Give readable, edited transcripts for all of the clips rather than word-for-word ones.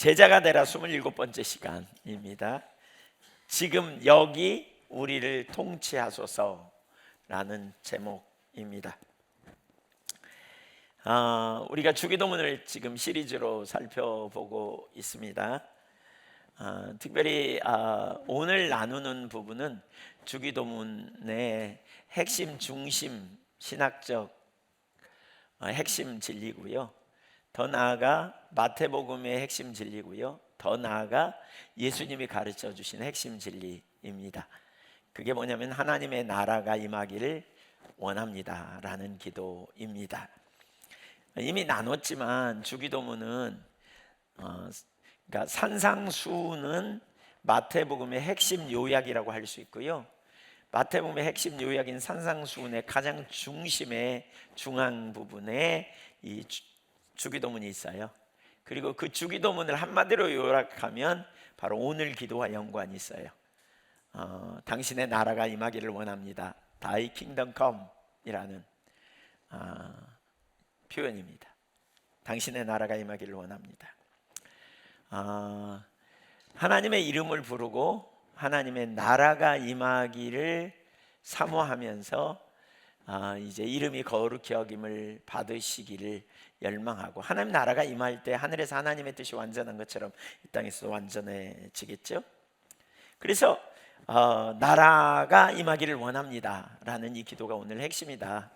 제자가 되라 27번째 시간입니다. 지금 여기 우리를 통치하소서라는 제목입니다. 우리가 주기도문을 지금 시리즈로 살펴보고 있습니다. 특별히 오늘 나누는 부분은 주기도문의 핵심 중심 신학적 핵심 진리고요. 더 나아가 마태복음의 핵심 진리고요. 더 나아가 예수님이 가르쳐 주신 핵심 진리입니다. 그게 뭐냐면 하나님의 나라가 임하기를 원합니다 라는 기도입니다. 이미 나눴지만 주기도문은 그러니까 산상수는 마태복음의 핵심 요약이라고 할 수 있고요. 마태복음의 핵심 요약인 산상수훈의 가장 중심의 중앙 부분에 이 주기도문이 있어요. 그리고 그 주기도문을 한마디로 요약하면 바로 오늘 기도와 연관이 있어요. 당신의 나라가 임하기를 원합니다. Thy kingdom come 이라는 표현입니다. 당신의 나라가 임하기를 원합니다. 하나님의 이름을 부르고 하나님의 나라가 임하기를 사모하면서 이제 이름이 거룩히 여김을 받으시기를 열망하고, 하나님 나라가 임할 때 하늘에서 하나님의 뜻이 완전한 것처럼 이 땅에서 완전해지겠죠. 그래서 나라가 임하기를 원합니다 라는 이 기도가 오늘 핵심이다.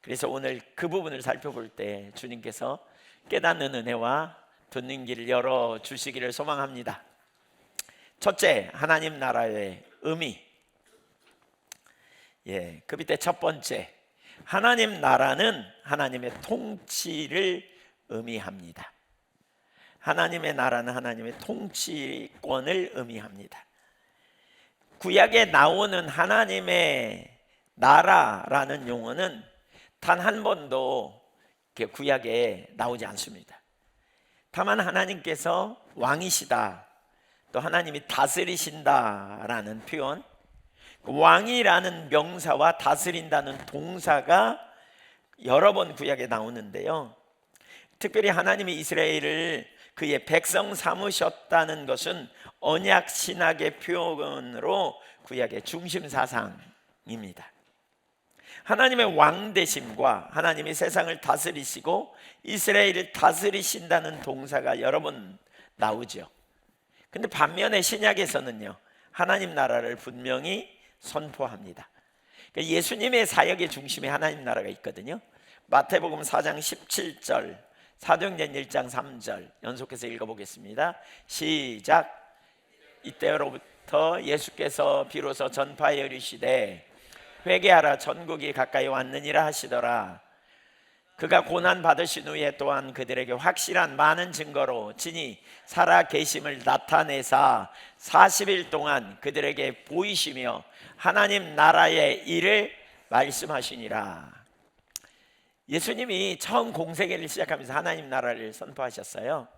그래서 오늘 그 부분을 살펴볼 때 주님께서 깨닫는 은혜와 듣는 길을 열어주시기를 소망합니다. 첫째, 하나님 나라의 의미. 그 밑에 첫 번째, 하나님 나라는 하나님의 통치를 의미합니다. 하나님의 나라는 하나님의 통치권을 의미합니다. 구약에 나오는 하나님의 나라라는 용어는 단 한 번도 구약에 나오지 않습니다. 다만 하나님께서 왕이시다, 또 하나님이 다스리신다라는 표현, 왕이라는 명사와 다스린다는 동사가 여러 번 구약에 나오는데요. 특별히 하나님이 이스라엘을 그의 백성 삼으셨다는 것은 언약 신학의 표현으로 구약의 중심 사상입니다. 하나님의 왕 되심과 하나님이 세상을 다스리시고 이스라엘을 다스리신다는 동사가 여러 번 나오죠. 근데 반면에 신약에서는요, 하나님 나라를 분명히 선포합니다. 그러니까 예수님의 사역의 중심에 하나님 나라가 있거든요. 마태복음 4장 17절, 사도행전 1장 3절 연속해서 읽어보겠습니다. 시작. 이때로부터 예수께서 비로소 전파하여 이르시되 회개하라, 천국이 가까이 왔느니라 하시더라. 그가 고난 받으신 후에 또한 그들에게 확실한 많은 증거로 진히 살아 계심을 나타내사 40일 동안 그들에게 보이시며 하나님 나라의 일을 말씀하시니라. 예수님이 처음 공생애를 시작하면서 하나님 나라를 선포하셨어요.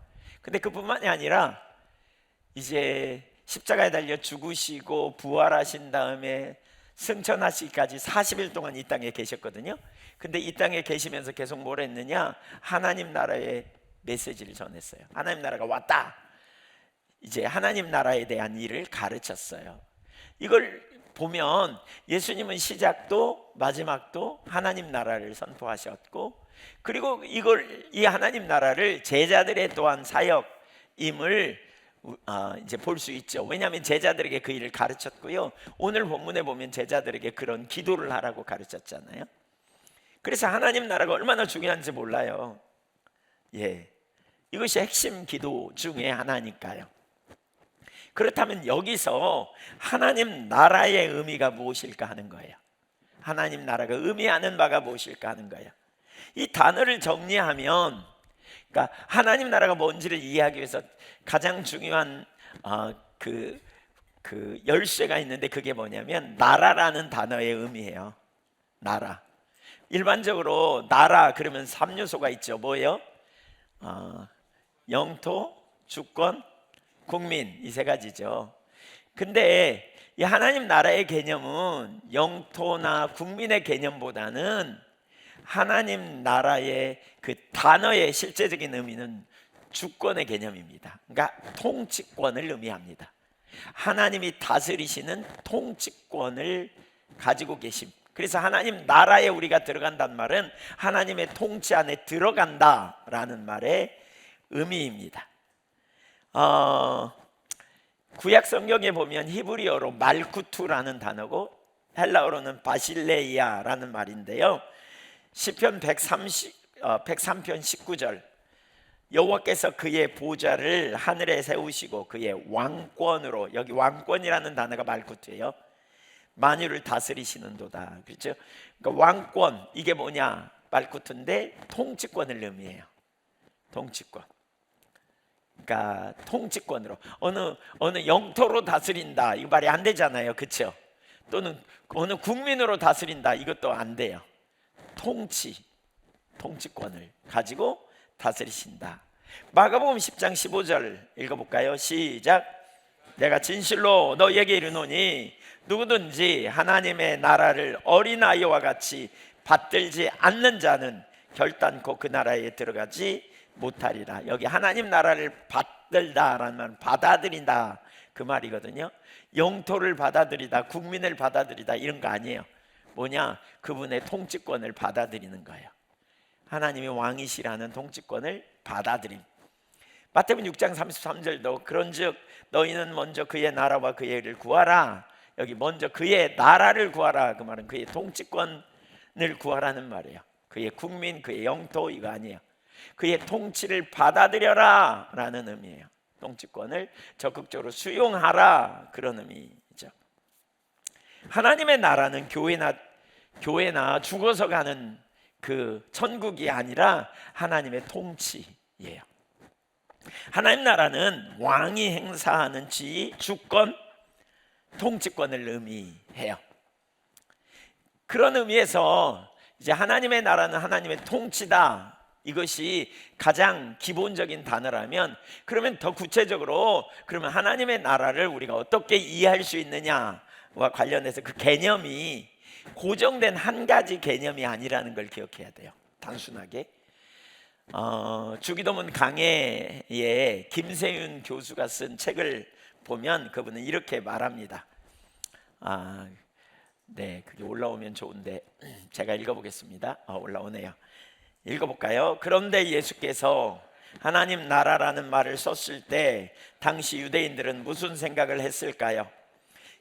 근데 그뿐만이 아니라 이제 십자가에 달려 죽으시고 부활하신 다음에 승천하시기까지 40일 동안 이 땅에 계셨거든요. 근데 이 땅에 계시면서 계속 뭘 했느냐? 하나님 나라의 메시지를 전했어요. 하나님 나라가 왔다. 이제 하나님 나라에 대한 일을 가르쳤어요. 이걸 보면 예수님은 시작도 마지막도 하나님 나라를 선포하셨고, 그리고 이 하나님 나라를 제자들의 또한 사역임을 이제 볼 수 있죠. 왜냐하면 제자들에게 그 일을 가르쳤고요. 오늘 본문에 보면 제자들에게 그런 기도를 하라고 가르쳤잖아요. 그래서 하나님 나라가 얼마나 중요한지 몰라요. 이것이 핵심 기도 중에 하나니까요. 그렇다면 여기서 하나님 나라의 의미가 무엇일까 하는 거예요. 하나님 나라가 의미하는 바가 무엇일까 하는 거예요. 이 단어를 정리하면, 그러니까 하나님 나라가 뭔지를 이해하기 위해서 가장 중요한 그 열쇠가 있는데, 그게 뭐냐면 나라라는 단어의 의미예요. 나라. 일반적으로 나라 그러면 3요소가 있죠. 뭐예요? 영토, 주권, 국민, 이 세 가지죠. 근데 이 하나님 나라의 개념은 영토나 국민의 개념보다는 하나님 나라의 그 단어의 실제적인 의미는 주권의 개념입니다. 그러니까 통치권을 의미합니다. 하나님이 다스리시는 통치권을 가지고 계심. 그래서 하나님 나라에 우리가 들어간다는 말은 하나님의 통치 안에 들어간다라는 말의 의미입니다. 구약 성경에 보면 히브리어로 말쿠투라는 단어고 헬라어로는 바실레이아라는 말인데요. 시편 103편 19절, 여호와께서 그의 보좌를 하늘에 세우시고 그의 왕권으로, 여기 왕권이라는 단어가 말쿠투예요. 만유를 다스리시는도다. 그렇죠? 그러니까 왕권, 이게 뭐냐? 말쿠투인데 통치권을 의미해요. 통치권. 그러니까 통치권으로 어느 영토로 다스린다, 이거 말이 안 되잖아요, 그렇죠? 또는 어느 국민으로 다스린다, 이것도 안 돼요. 통치권을 가지고 다스리신다. 마가복음 10장 15절 읽어볼까요? 시작. 내가 진실로 너희에게 이르노니 누구든지 하나님의 나라를 어린아이와 같이 받들지 않는 자는 결단코 그 나라에 들어가지 못하리라. 여기 하나님 나라를 받들다라는 말은 받아들인다, 그 말이거든요. 영토를 받아들이다, 국민을 받아들이다, 이런 거 아니에요. 뭐냐? 그분의 통치권을 받아들이는 거예요. 하나님이 왕이시라는 통치권을 받아들임. 마태복음 6장 33절도 그런즉 너희는 먼저 그의 나라와 그의 의를 구하라. 여기 먼저 그의 나라를 구하라, 그 말은 그의 통치권을 구하라는 말이에요. 그의 국민, 그의 영토, 이거 아니에요. 그의 통치를 받아들여라 라는 의미예요. 통치권을 적극적으로 수용하라, 그런 의미죠. 하나님의 나라는 교회나 죽어서 가는 그 천국이 아니라 하나님의 통치예요. 하나님 나라는 왕이 행사하는 지위, 주권, 통치권을 의미해요. 그런 의미에서 이제 하나님의 나라는 하나님의 통치다, 이것이 가장 기본적인 단어라면, 그러면 더 구체적으로 그러면 하나님의 나라를 우리가 어떻게 이해할 수 있느냐와 관련해서 그 개념이 고정된 한 가지 개념이 아니라는 걸 기억해야 돼요. 단순하게 주기도문 강해에 김세윤 교수가 쓴 책을 보면 그분은 이렇게 말합니다. 네, 그게 올라오면 좋은데 제가 읽어보겠습니다. 올라오네요. 읽어볼까요? 그런데 예수께서 하나님 나라라는 말을 썼을 때 당시 유대인들은 무슨 생각을 했을까요?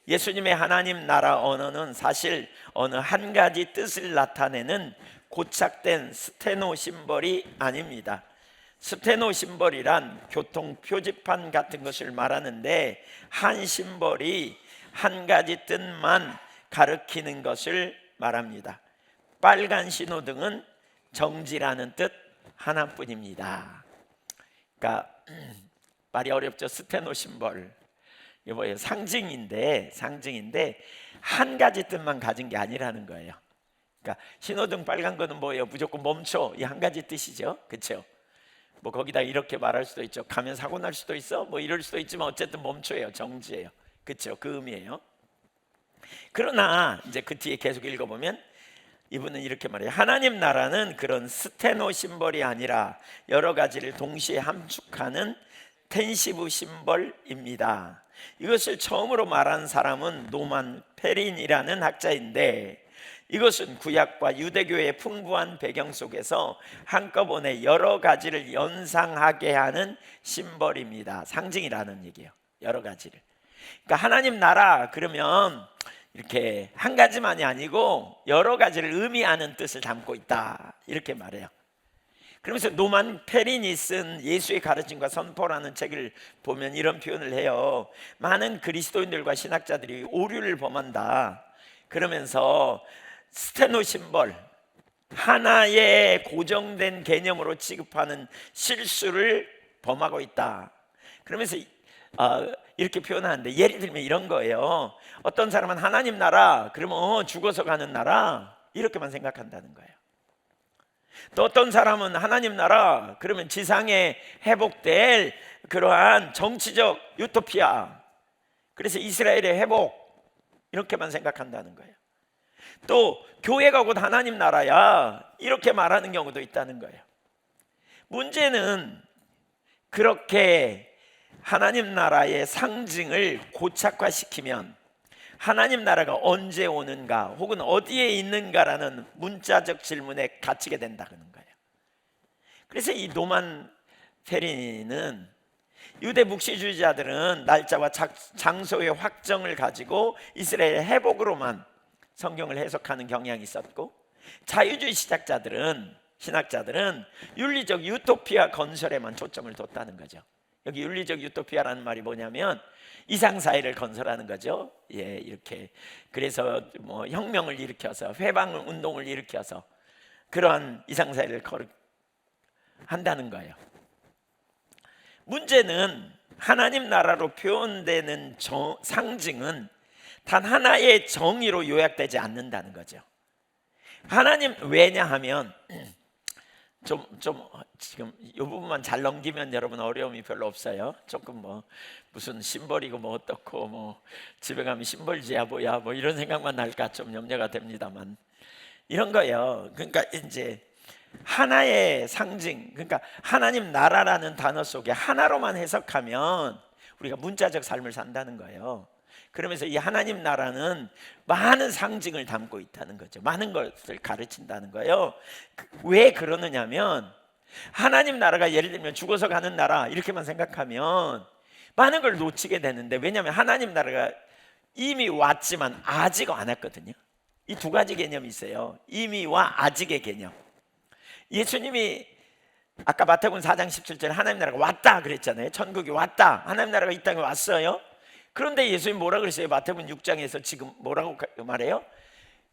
예수님의 하나님 나라 언어는 사실 어느 한 가지 뜻을 나타내는 고착된 스테노 심벌이 아닙니다. 스테노 심벌이란 교통 표지판 같은 것을 말하는데, 한 심벌이 한 가지 뜻만 가리키는 것을 말합니다. 빨간 신호등은 정지라는 뜻 하나뿐입니다. 그러니까 말이 어렵죠. 스테노 심벌, 이거 뭐예요? 상징인데 한 가지 뜻만 가진 게 아니라는 거예요. 그러니까 신호등 빨간 거는 뭐예요? 무조건 멈춰, 이 한 가지 뜻이죠, 그렇죠? 뭐 거기다 이렇게 말할 수도 있죠. 가면 사고 날 수도 있어, 뭐 이럴 수도 있지만 어쨌든 멈춰예요, 정지예요, 그렇죠? 그 의미예요. 그러나 이제 그 뒤에 계속 읽어보면 이분은 이렇게 말해요. 하나님 나라는 그런 스테노 심벌이 아니라 여러 가지를 동시에 함축하는 텐시브 심벌입니다. 이것을 처음으로 말한 사람은 노만 페린이라는 학자인데, 이것은 구약과 유대교의 풍부한 배경 속에서 한꺼번에 여러 가지를 연상하게 하는 심벌입니다. 상징이라는 얘기예요, 여러 가지를. 그러니까 하나님 나라 그러면 이렇게 한 가지만이 아니고 여러 가지를 의미하는 뜻을 담고 있다, 이렇게 말해요. 그러면서 노만 페린이 쓴 예수의 가르침과 선포라는 책을 보면 이런 표현을 해요. 많은 그리스도인들과 신학자들이 오류를 범한다, 그러면서 스테노 심벌, 하나의 고정된 개념으로 취급하는 실수를 범하고 있다. 그러면서 이렇게 표현하는데, 예를 들면 이런 거예요. 어떤 사람은 하나님 나라 그러면 죽어서 가는 나라, 이렇게만 생각한다는 거예요. 또 어떤 사람은 하나님 나라 그러면 지상에 회복될 그러한 정치적 유토피아, 그래서 이스라엘의 회복, 이렇게만 생각한다는 거예요. 또 교회가 곧 하나님 나라야, 이렇게 말하는 경우도 있다는 거예요. 문제는 그렇게 하나님 나라의 상징을 고착화시키면 하나님 나라가 언제 오는가 혹은 어디에 있는가라는 문자적 질문에 갇히게 된다는 거예요. 그래서 이 노만 페리니는 유대 묵시주의자들은 날짜와 장소의 확정을 가지고 이스라엘 회복으로만 성경을 해석하는 경향이 있었고, 자유주의 신학자들은 윤리적 유토피아 건설에만 초점을 뒀다는 거죠. 여기 윤리적 유토피아라는 말이 뭐냐면 이상사회를 건설하는 거죠. 예, 이렇게 그래서 뭐 혁명을 일으켜서 회방 운동을 일으켜서 그러한 이상사회를 한다는 거예요. 문제는 하나님 나라로 표현되는 상징은 단 하나의 정의로 요약되지 않는다는 거죠. 하나님, 왜냐하면 좀 지금 이 부분만 잘 넘기면 여러분 어려움이 별로 없어요. 조금 뭐 무슨 심벌이고 뭐 어떻고 뭐 집에 가면 심벌지야 뭐야 뭐 이런 생각만 날까 좀 염려가 됩니다만, 이런 거예요. 그러니까 이제 하나의 상징, 그러니까 하나님 나라라는 단어 속에 하나로만 해석하면 우리가 문자적 삶을 산다는 거예요. 그러면서 이 하나님 나라는 많은 상징을 담고 있다는 거죠. 많은 것을 가르친다는 거예요. 왜 그러느냐면 하나님 나라가 예를 들면 죽어서 가는 나라 이렇게만 생각하면 많은 걸 놓치게 되는데, 왜냐하면 하나님 나라가 이미 왔지만 아직 안 왔거든요. 이 두 가지 개념이 있어요. 이미와 아직의 개념. 예수님이 아까 마태복음 4장 17절에 하나님 나라가 왔다 그랬잖아요. 천국이 왔다, 하나님 나라가 이 땅에 왔어요. 그런데 예수님 뭐라 그랬어요? 마태복음 6장에서 지금 뭐라고 말해요?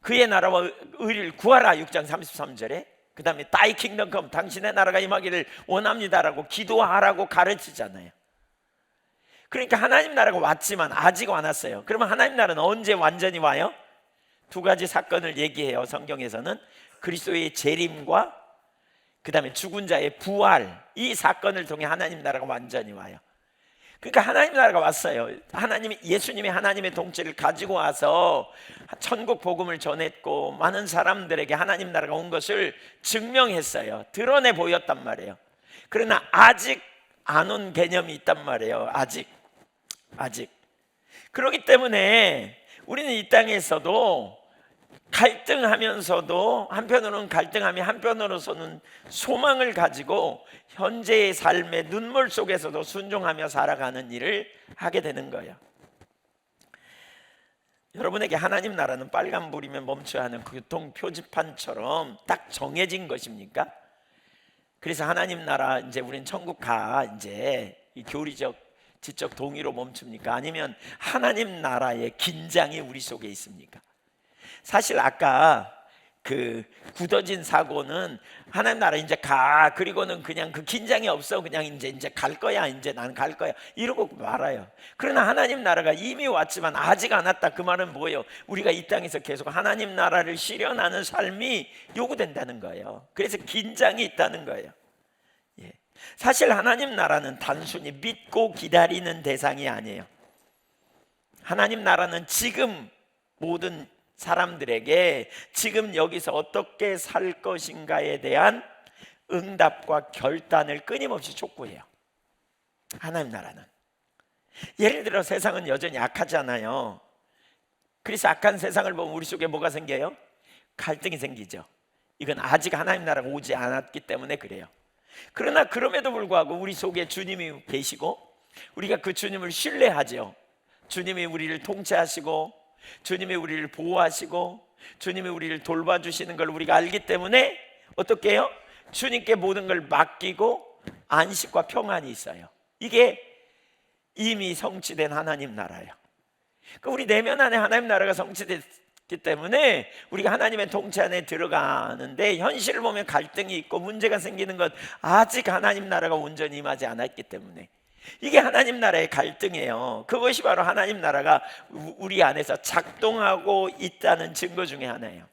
그의 나라와 의를 구하라 6장 33절에. 그 다음에 Thy kingdom come, 당신의 나라가 임하기를 원합니다라고 기도하라고 가르치잖아요. 그러니까 하나님 나라가 왔지만 아직 안 왔어요. 그러면 하나님 나라는 언제 완전히 와요? 두 가지 사건을 얘기해요. 성경에서는 그리스도의 재림과 그 다음에 죽은 자의 부활, 이 사건을 통해 하나님 나라가 완전히 와요. 그러니까 하나님 나라가 왔어요. 예수님이 하나님의 통치를 가지고 와서 천국 복음을 전했고 많은 사람들에게 하나님 나라가 온 것을 증명했어요. 드러내 보였단 말이에요. 그러나 아직 안 온 개념이 있단 말이에요. 아직. 그렇기 때문에 우리는 이 땅에서도 갈등하면서도 한편으로는 갈등하며 한편으로서는 소망을 가지고 현재의 삶의 눈물 속에서도 순종하며 살아가는 일을 하게 되는 거예요. 여러분에게 하나님 나라는 빨간불이면 멈춰야 하는 교통 표지판처럼 딱 정해진 것입니까? 그래서 하나님 나라 이제 우린 천국 가 이제 이 교리적 지적 동의로 멈춥니까? 아니면 하나님 나라의 긴장이 우리 속에 있습니까? 사실 아까 그 굳어진 사고는 하나님 나라 이제 가, 그리고는 그냥 그 긴장이 없어, 그냥 이제 갈 거야, 이제 나는 갈 거야 이러고 말아요. 그러나 하나님 나라가 이미 왔지만 아직 안 왔다. 그 말은 뭐예요? 우리가 이 땅에서 계속 하나님 나라를 실현하는 삶이 요구된다는 거예요. 그래서 긴장이 있다는 거예요. 예. 사실 하나님 나라는 단순히 믿고 기다리는 대상이 아니에요. 하나님 나라는 지금 모든 사람들에게 지금 여기서 어떻게 살 것인가에 대한 응답과 결단을 끊임없이 촉구해요. 하나님 나라는. 예를 들어 세상은 여전히 악하잖아요. 그래서 악한 세상을 보면 우리 속에 뭐가 생겨요? 갈등이 생기죠. 이건 아직 하나님 나라가 오지 않았기 때문에 그래요. 그러나 그럼에도 불구하고 우리 속에 주님이 계시고 우리가 그 주님을 신뢰하죠. 주님이 우리를 통치하시고 주님이 우리를 보호하시고 주님이 우리를 돌봐주시는 걸 우리가 알기 때문에 어떻게 해요? 주님께 모든 걸 맡기고 안식과 평안이 있어요. 이게 이미 성취된 하나님 나라예요. 그러니까 우리 내면 안에 하나님 나라가 성취됐기 때문에 우리가 하나님의 통치 안에 들어가는데 현실을 보면 갈등이 있고 문제가 생기는 것, 아직 하나님 나라가 온전히 임하지 않았기 때문에. 이게 하나님 나라의 갈등이에요. 그것이 바로 하나님 나라가 우리 안에서 작동하고 있다는 증거 중에 하나예요.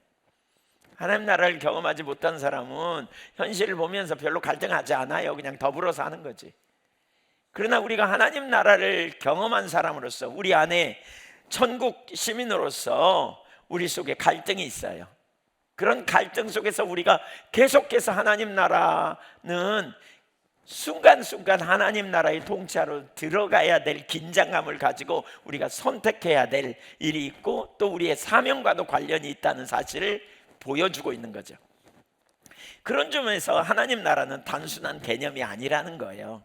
하나님 나라를 경험하지 못한 사람은 현실을 보면서 별로 갈등하지 않아요. 그냥 더불어 사는 거지. 그러나 우리가 하나님 나라를 경험한 사람으로서, 우리 안에 천국 시민으로서 우리 속에 갈등이 있어요. 그런 갈등 속에서 우리가 계속해서 하나님 나라는 순간순간 하나님 나라의 통치하로 들어가야 될 긴장감을 가지고 우리가 선택해야 될 일이 있고, 또 우리의 사명과도 관련이 있다는 사실을 보여주고 있는 거죠. 그런 점에서 하나님 나라는 단순한 개념이 아니라는 거예요.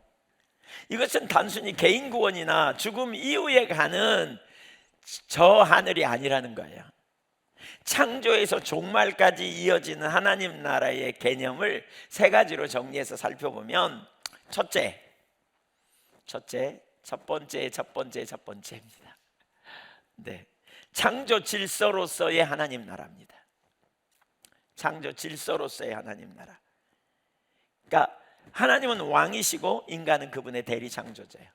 이것은 단순히 개인 구원이나 죽음 이후에 가는 저 하늘이 아니라는 거예요. 창조에서 종말까지 이어지는 하나님 나라의 개념을 세 가지로 정리해서 살펴보면, 첫 번째입니다. 네, 창조 질서로서의 하나님 나라입니다. 창조 질서로서의 하나님 나라. 그러니까 하나님은 왕이시고 인간은 그분의 대리 창조자예요.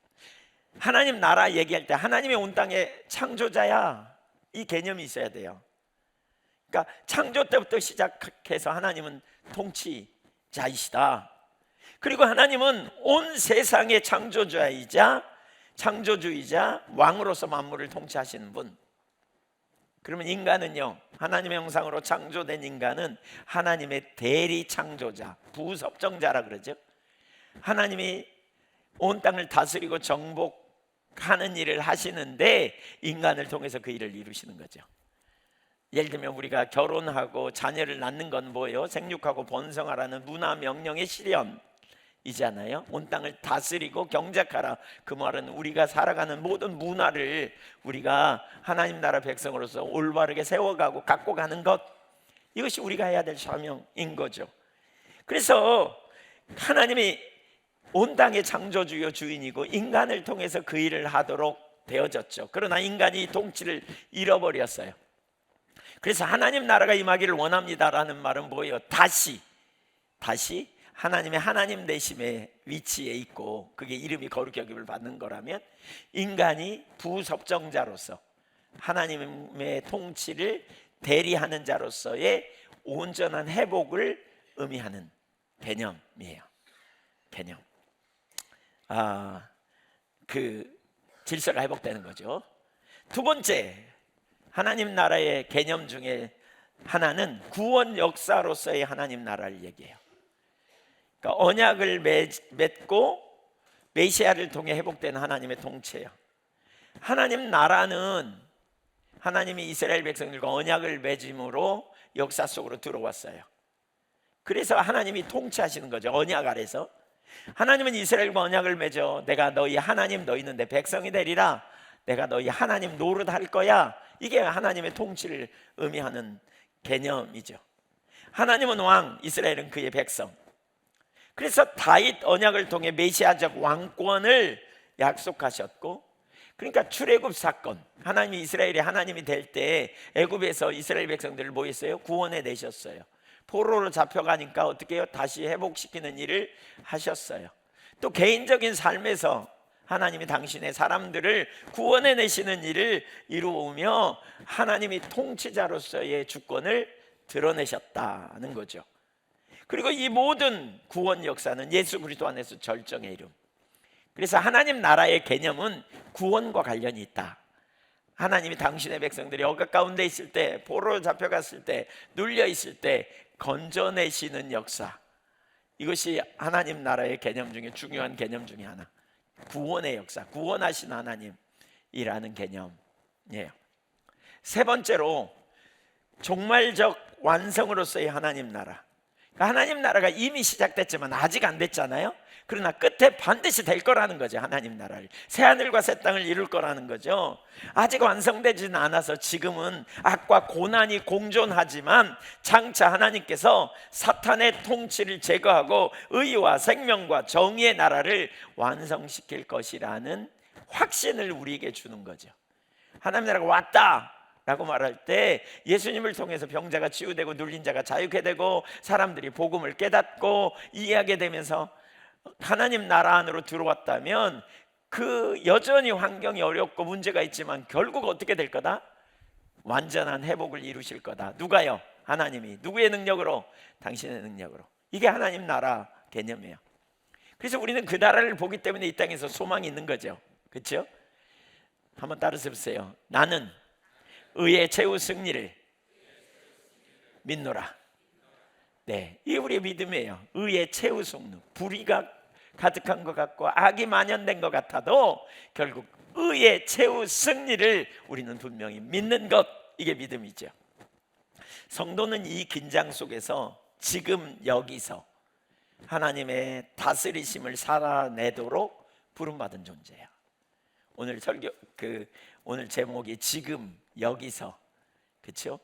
하나님 나라 얘기할 때 하나님의 온 땅의 창조자야, 이 개념이 있어야 돼요. 그러니까 창조 때부터 시작해서 하나님은 통치자이시다. 그리고 하나님은 온 세상의 창조주이자 왕으로서 만물을 통치하시는 분. 그러면 인간은요, 하나님의 형상으로 창조된 인간은 하나님의 대리 창조자, 부섭정자라 그러죠. 하나님이 온 땅을 다스리고 정복하는 일을 하시는데 인간을 통해서 그 일을 이루시는 거죠. 예를 들면 우리가 결혼하고 자녀를 낳는 건 뭐예요? 생육하고 번성하라는 문화 명령의 실현이잖아요. 온 땅을 다스리고 경작하라, 그 말은 우리가 살아가는 모든 문화를 우리가 하나님 나라 백성으로서 올바르게 세워가고 갖고 가는 것, 이것이 우리가 해야 될 사명인 거죠. 그래서 하나님이 온 땅의 창조주요 주인이고 인간을 통해서 그 일을 하도록 되어졌죠. 그러나 인간이 통치를 잃어버렸어요. 그래서 하나님 나라가 임하기를 원합니다라는 말은 뭐예요? 다시 하나님의 하나님 되심의 위치에 있고, 그게 이름이 거룩히 여김을 받는 거라면 인간이 부섭정자로서 하나님의 통치를 대리하는 자로서의 온전한 회복을 의미하는 개념이에요. 개념. 그 질서가 회복되는 거죠. 두 번째, 하나님 나라의 개념 중에 하나는 구원 역사로서의 하나님 나라를 얘기해요. 그러니까 언약을 맺고 메시아를 통해 회복된 하나님의 통치예요. 하나님 나라는 하나님이 이스라엘 백성들과 언약을 맺음으로 역사 속으로 들어왔어요. 그래서 하나님이 통치하시는 거죠. 언약 아래서 하나님은 이스라엘과 언약을 맺어 내가 너희 하나님, 너희는 내 백성이 되리라, 내가 너희 하나님 노릇할 거야. 이게 하나님의 통치를 의미하는 개념이죠. 하나님은 왕, 이스라엘은 그의 백성. 그래서 다윗 언약을 통해 메시아적 왕권을 약속하셨고, 그러니까 출애굽 사건, 하나님이 이스라엘이 하나님이 될 때 애굽에서 이스라엘 백성들을 뭐 했어요? 구원해 내셨어요. 포로로 잡혀가니까 어떻게 해요? 다시 회복시키는 일을 하셨어요. 또 개인적인 삶에서 하나님이 당신의 사람들을 구원해 내시는 일을 이루며 하나님이 통치자로서의 주권을 드러내셨다는 거죠. 그리고 이 모든 구원 역사는 예수 그리스도 안에서 절정에 이름. 그래서 하나님 나라의 개념은 구원과 관련이 있다. 하나님이 당신의 백성들이 억압 가운데 있을 때, 포로로 잡혀갔을 때, 눌려 있을 때 건져내시는 역사, 이것이 하나님 나라의 개념 중에 중요한 개념 중에 하나. 구원의 역사, 구원하신 하나님이라는 개념이에요. 세 번째로 종말적 완성으로서의 하나님 나라. 하나님 나라가 이미 시작됐지만 아직 안 됐잖아요. 그러나 끝에 반드시 될 거라는 거죠. 하나님 나라를, 새하늘과 새 땅을 이룰 거라는 거죠. 아직 완성되지는 않아서 지금은 악과 고난이 공존하지만 장차 하나님께서 사탄의 통치를 제거하고 의와 생명과 정의의 나라를 완성시킬 것이라는 확신을 우리에게 주는 거죠. 하나님 나라가 왔다 라고 말할 때 예수님을 통해서 병자가 치유되고 눌린 자가 자유케 되고 사람들이 복음을 깨닫고 이해하게 되면서 하나님 나라 안으로 들어왔다면, 그 여전히 환경이 어렵고 문제가 있지만 결국 어떻게 될 거다? 완전한 회복을 이루실 거다. 누가요? 하나님이. 누구의 능력으로? 당신의 능력으로. 이게 하나님 나라 개념이에요. 그래서 우리는 그 나라를 보기 때문에 이 땅에서 소망이 있는 거죠. 그렇죠? 한번 따라서 보세요. 나는 의의 최후 승리를 믿노라. 네, 이게 우리의 믿음이에요. 의의 최후 승리. 불의가 가득한 것 같고 악이 만연된 것 같아도 결국 의의 최후 승리를 우리는 분명히 믿는 것, 이게 믿음이죠. 성도는 이 긴장 속에서 지금 여기서 하나님의 다스리심을 살아내도록 부름받은 존재야. 오늘 설교 오늘 제목이 지금 여기서, 그렇죠?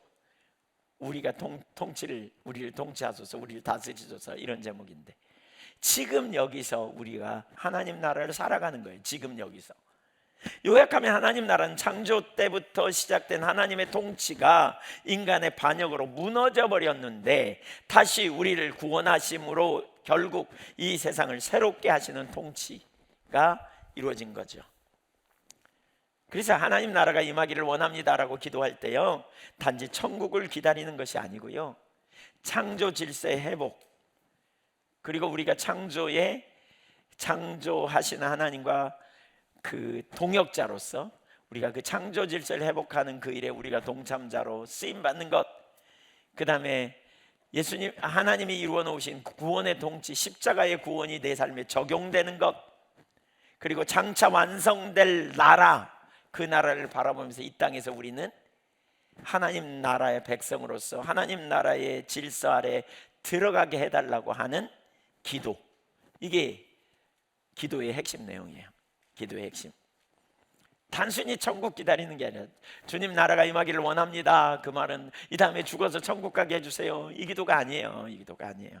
우리가 우리를 통치하소서, 우리를 다스리소서, 이런 제목인데 지금 여기서 우리가 하나님 나라를 살아가는 거예요. 지금 여기서. 요약하면 하나님 나라는 창조 때부터 시작된 하나님의 통치가 인간의 반역으로 무너져 버렸는데 다시 우리를 구원하심으로 결국 이 세상을 새롭게 하시는 통치가 이루어진 거죠. 그래서 하나님 나라가 임하기를 원합니다라고 기도할 때요, 단지 천국을 기다리는 것이 아니고요, 창조 질서의 회복, 그리고 우리가 창조하시는 하나님과 그 동역자로서 우리가 그 창조 질서를 회복하는 그 일에 우리가 동참자로 쓰임 받는 것, 그 다음에 하나님이 이루어 놓으신 구원의 통치, 십자가의 구원이 내 삶에 적용되는 것, 그리고 장차 완성될 나라, 그 나라를 바라보면서 이 땅에서 우리는 하나님 나라의 백성으로서 하나님 나라의 질서 아래 들어가게 해달라고 하는 기도, 이게 기도의 핵심 내용이에요. 기도의 핵심. 단순히 천국 기다리는 게 아니라 주님 나라가 임하기를 원합니다, 그 말은 이 다음에 죽어서 천국 가게 해주세요, 이 기도가 아니에요. 이 기도가 아니에요.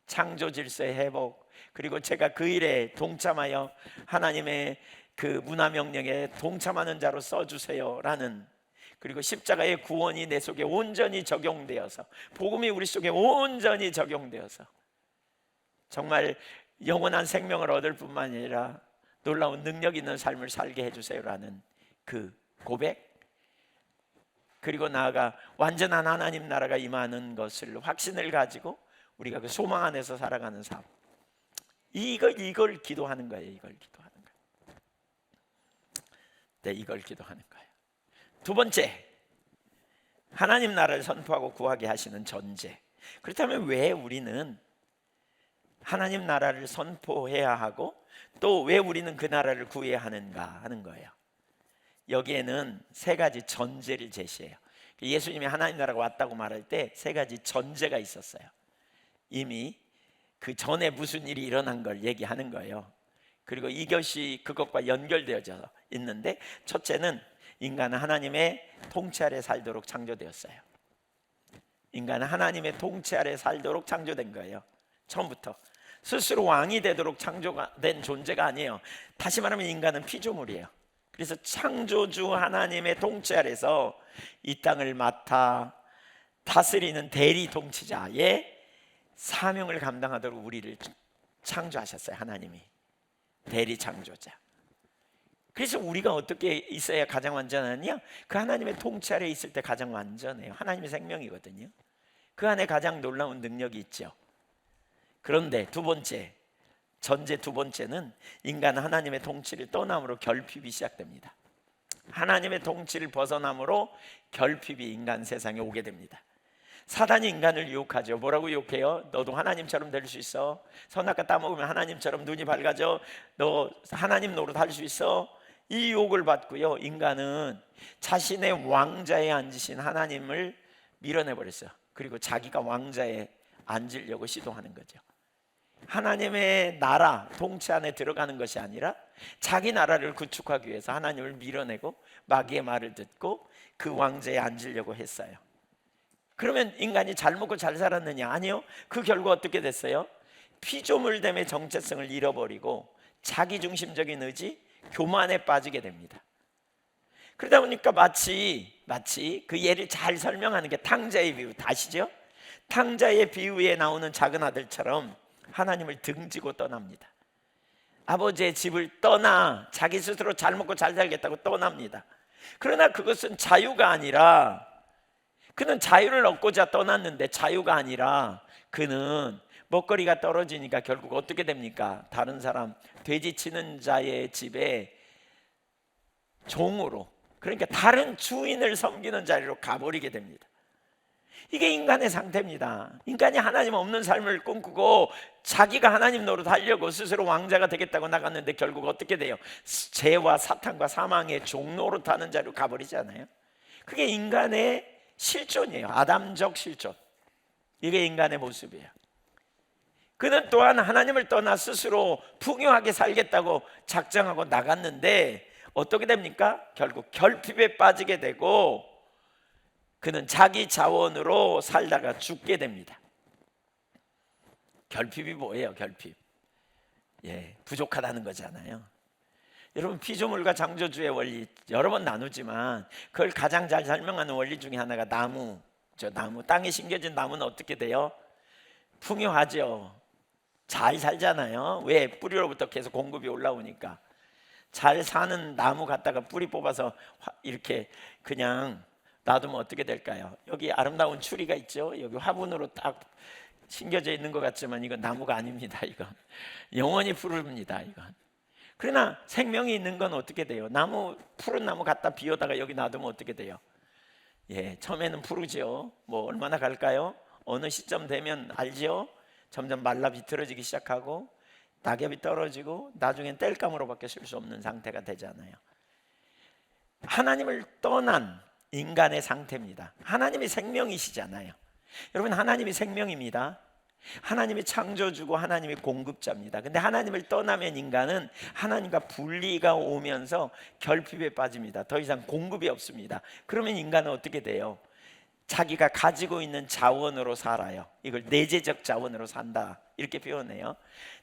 창조 질서의 회복, 그리고 제가 그 일에 동참하여 하나님의 그 문화 명령에 동참하는 자로 써주세요 라는, 그리고 십자가의 구원이 내 속에 온전히 적용되어서, 복음이 우리 속에 온전히 적용되어서 정말 영원한 생명을 얻을 뿐만 아니라 놀라운 능력 있는 삶을 살게 해주세요라는 그 고백, 그리고 나아가 완전한 하나님 나라가 임하는 것을 확신을 가지고 우리가 그 소망 안에서 살아가는 삶, 이걸 기도하는 거예요. 이걸 기도하는 거예요. 네, 이걸 기도하는 거예요. 두 번째, 하나님 나라를 선포하고 구하게 하시는 전제. 그렇다면 왜 우리는 하나님 나라를 선포해야 하고 또 왜 우리는 그 나라를 구해야 하는가 하는 거예요. 여기에는 세 가지 전제를 제시해요. 예수님이 하나님 나라가 왔다고 말할 때 세 가지 전제가 있었어요. 이미 그 전에 무슨 일이 일어난 걸 얘기하는 거예요. 그리고 이것이 그것과 연결되어져 있는데, 첫째는 인간은 하나님의 통치 아래 살도록 창조되었어요. 인간은 하나님의 통치 아래 살도록 창조된 거예요. 처음부터 스스로 왕이 되도록 창조된 존재가 아니에요. 다시 말하면 인간은 피조물이에요. 그래서 창조주 하나님의 통치 아래서 이 땅을 맡아 다스리는 대리 통치자의 사명을 감당하도록 우리를 창조하셨어요. 하나님이 대리 창조자. 그래서 우리가 어떻게 있어야 가장 완전하냐? 그 하나님의 통치 아래 있을 때 가장 완전해요. 하나님의 생명이거든요. 그 안에 가장 놀라운 능력이 있죠. 그런데 전제 두 번째는 인간은 하나님의 통치를 떠남으로 결핍이 시작됩니다. 하나님의 통치를 벗어남으로 결핍이 인간 세상에 오게 됩니다. 사단이 인간을 유혹하죠. 뭐라고 유혹해요? 너도 하나님처럼 될 수 있어. 선악과 따먹으면 하나님처럼 눈이 밝아져. 너 하나님 노릇할 수 있어. 이 유혹을 받고요, 인간은 자신의 왕자에 앉으신 하나님을 밀어내버렸어요. 그리고 자기가 왕자에 앉으려고 시도하는 거죠. 하나님의 나라 통치 안에 들어가는 것이 아니라 자기 나라를 구축하기 위해서 하나님을 밀어내고 마귀의 말을 듣고 그 왕자에 앉으려고 했어요. 그러면 인간이 잘 먹고 잘 살았느냐? 아니요. 그 결과 어떻게 됐어요? 피조물됨의 정체성을 잃어버리고 자기중심적인 의지, 교만에 빠지게 됩니다. 그러다 보니까 마치 그 예를 잘 설명하는 게 탕자의 비유, 아시죠? 탕자의 비유에 나오는 작은 아들처럼 하나님을 등지고 떠납니다. 아버지의 집을 떠나 자기 스스로 잘 먹고 잘 살겠다고 떠납니다. 그러나 그것은 자유가 아니라, 그는 자유를 얻고자 떠났는데 자유가 아니라 그는 먹거리가 떨어지니까 결국 어떻게 됩니까? 다른 사람, 돼지 치는 자의 집에 종으로, 그러니까 다른 주인을 섬기는 자리로 가버리게 됩니다. 이게 인간의 상태입니다. 인간이 하나님 없는 삶을 꿈꾸고 자기가 하나님 노릇하려고 스스로 왕자가 되겠다고 나갔는데 결국 어떻게 돼요? 죄와 사탄과 사망의 종노릇하는 자로 가버리잖아요. 그게 인간의 실존이에요. 아담적 실존. 이게 인간의 모습이에요. 그는 또한 하나님을 떠나 스스로 풍요하게 살겠다고 작정하고 나갔는데 어떻게 됩니까? 결국 결핍에 빠지게 되고 그는 자기 자원으로 살다가 죽게 됩니다. 결핍이 뭐예요? 결핍. 부족하다는 거잖아요. 여러분, 피조물과 창조주의 원리 여러 번 나누지만 그걸 가장 잘 설명하는 원리 중에 하나가 나무. 땅에 심겨진 나무는 어떻게 돼요? 풍요하죠. 잘 살잖아요. 왜? 뿌리로부터 계속 공급이 올라오니까. 잘 사는 나무 갖다가 뿌리 뽑아서 이렇게 그냥 놔두면 어떻게 될까요? 여기 아름다운 추리가 있죠. 여기 화분으로 딱 심겨져 있는 것 같지만 이건 나무가 아닙니다. 이건 영원히 푸릅니다. 이건. 그러나 생명이 있는 건 어떻게 돼요? 푸른 나무 갖다 비워다가 여기 놔두면 어떻게 돼요? 처음에는 푸르죠. 뭐 얼마나 갈까요? 어느 시점 되면 알죠? 점점 말라 비틀어지기 시작하고 낙엽이 떨어지고 나중엔 땔감으로밖에 쓸 수 없는 상태가 되잖아요. 하나님을 떠난 인간의 상태입니다. 하나님이 생명이시잖아요. 여러분, 하나님이 생명입니다. 하나님이 창조주고 하나님이 공급자입니다. 근데 하나님을 떠나면 인간은 하나님과 분리가 오면서 결핍에 빠집니다. 더 이상 공급이 없습니다. 그러면 인간은 어떻게 돼요? 자기가 가지고 있는 자원으로 살아요. 이걸 내재적 자원으로 산다 이렇게 표현해요.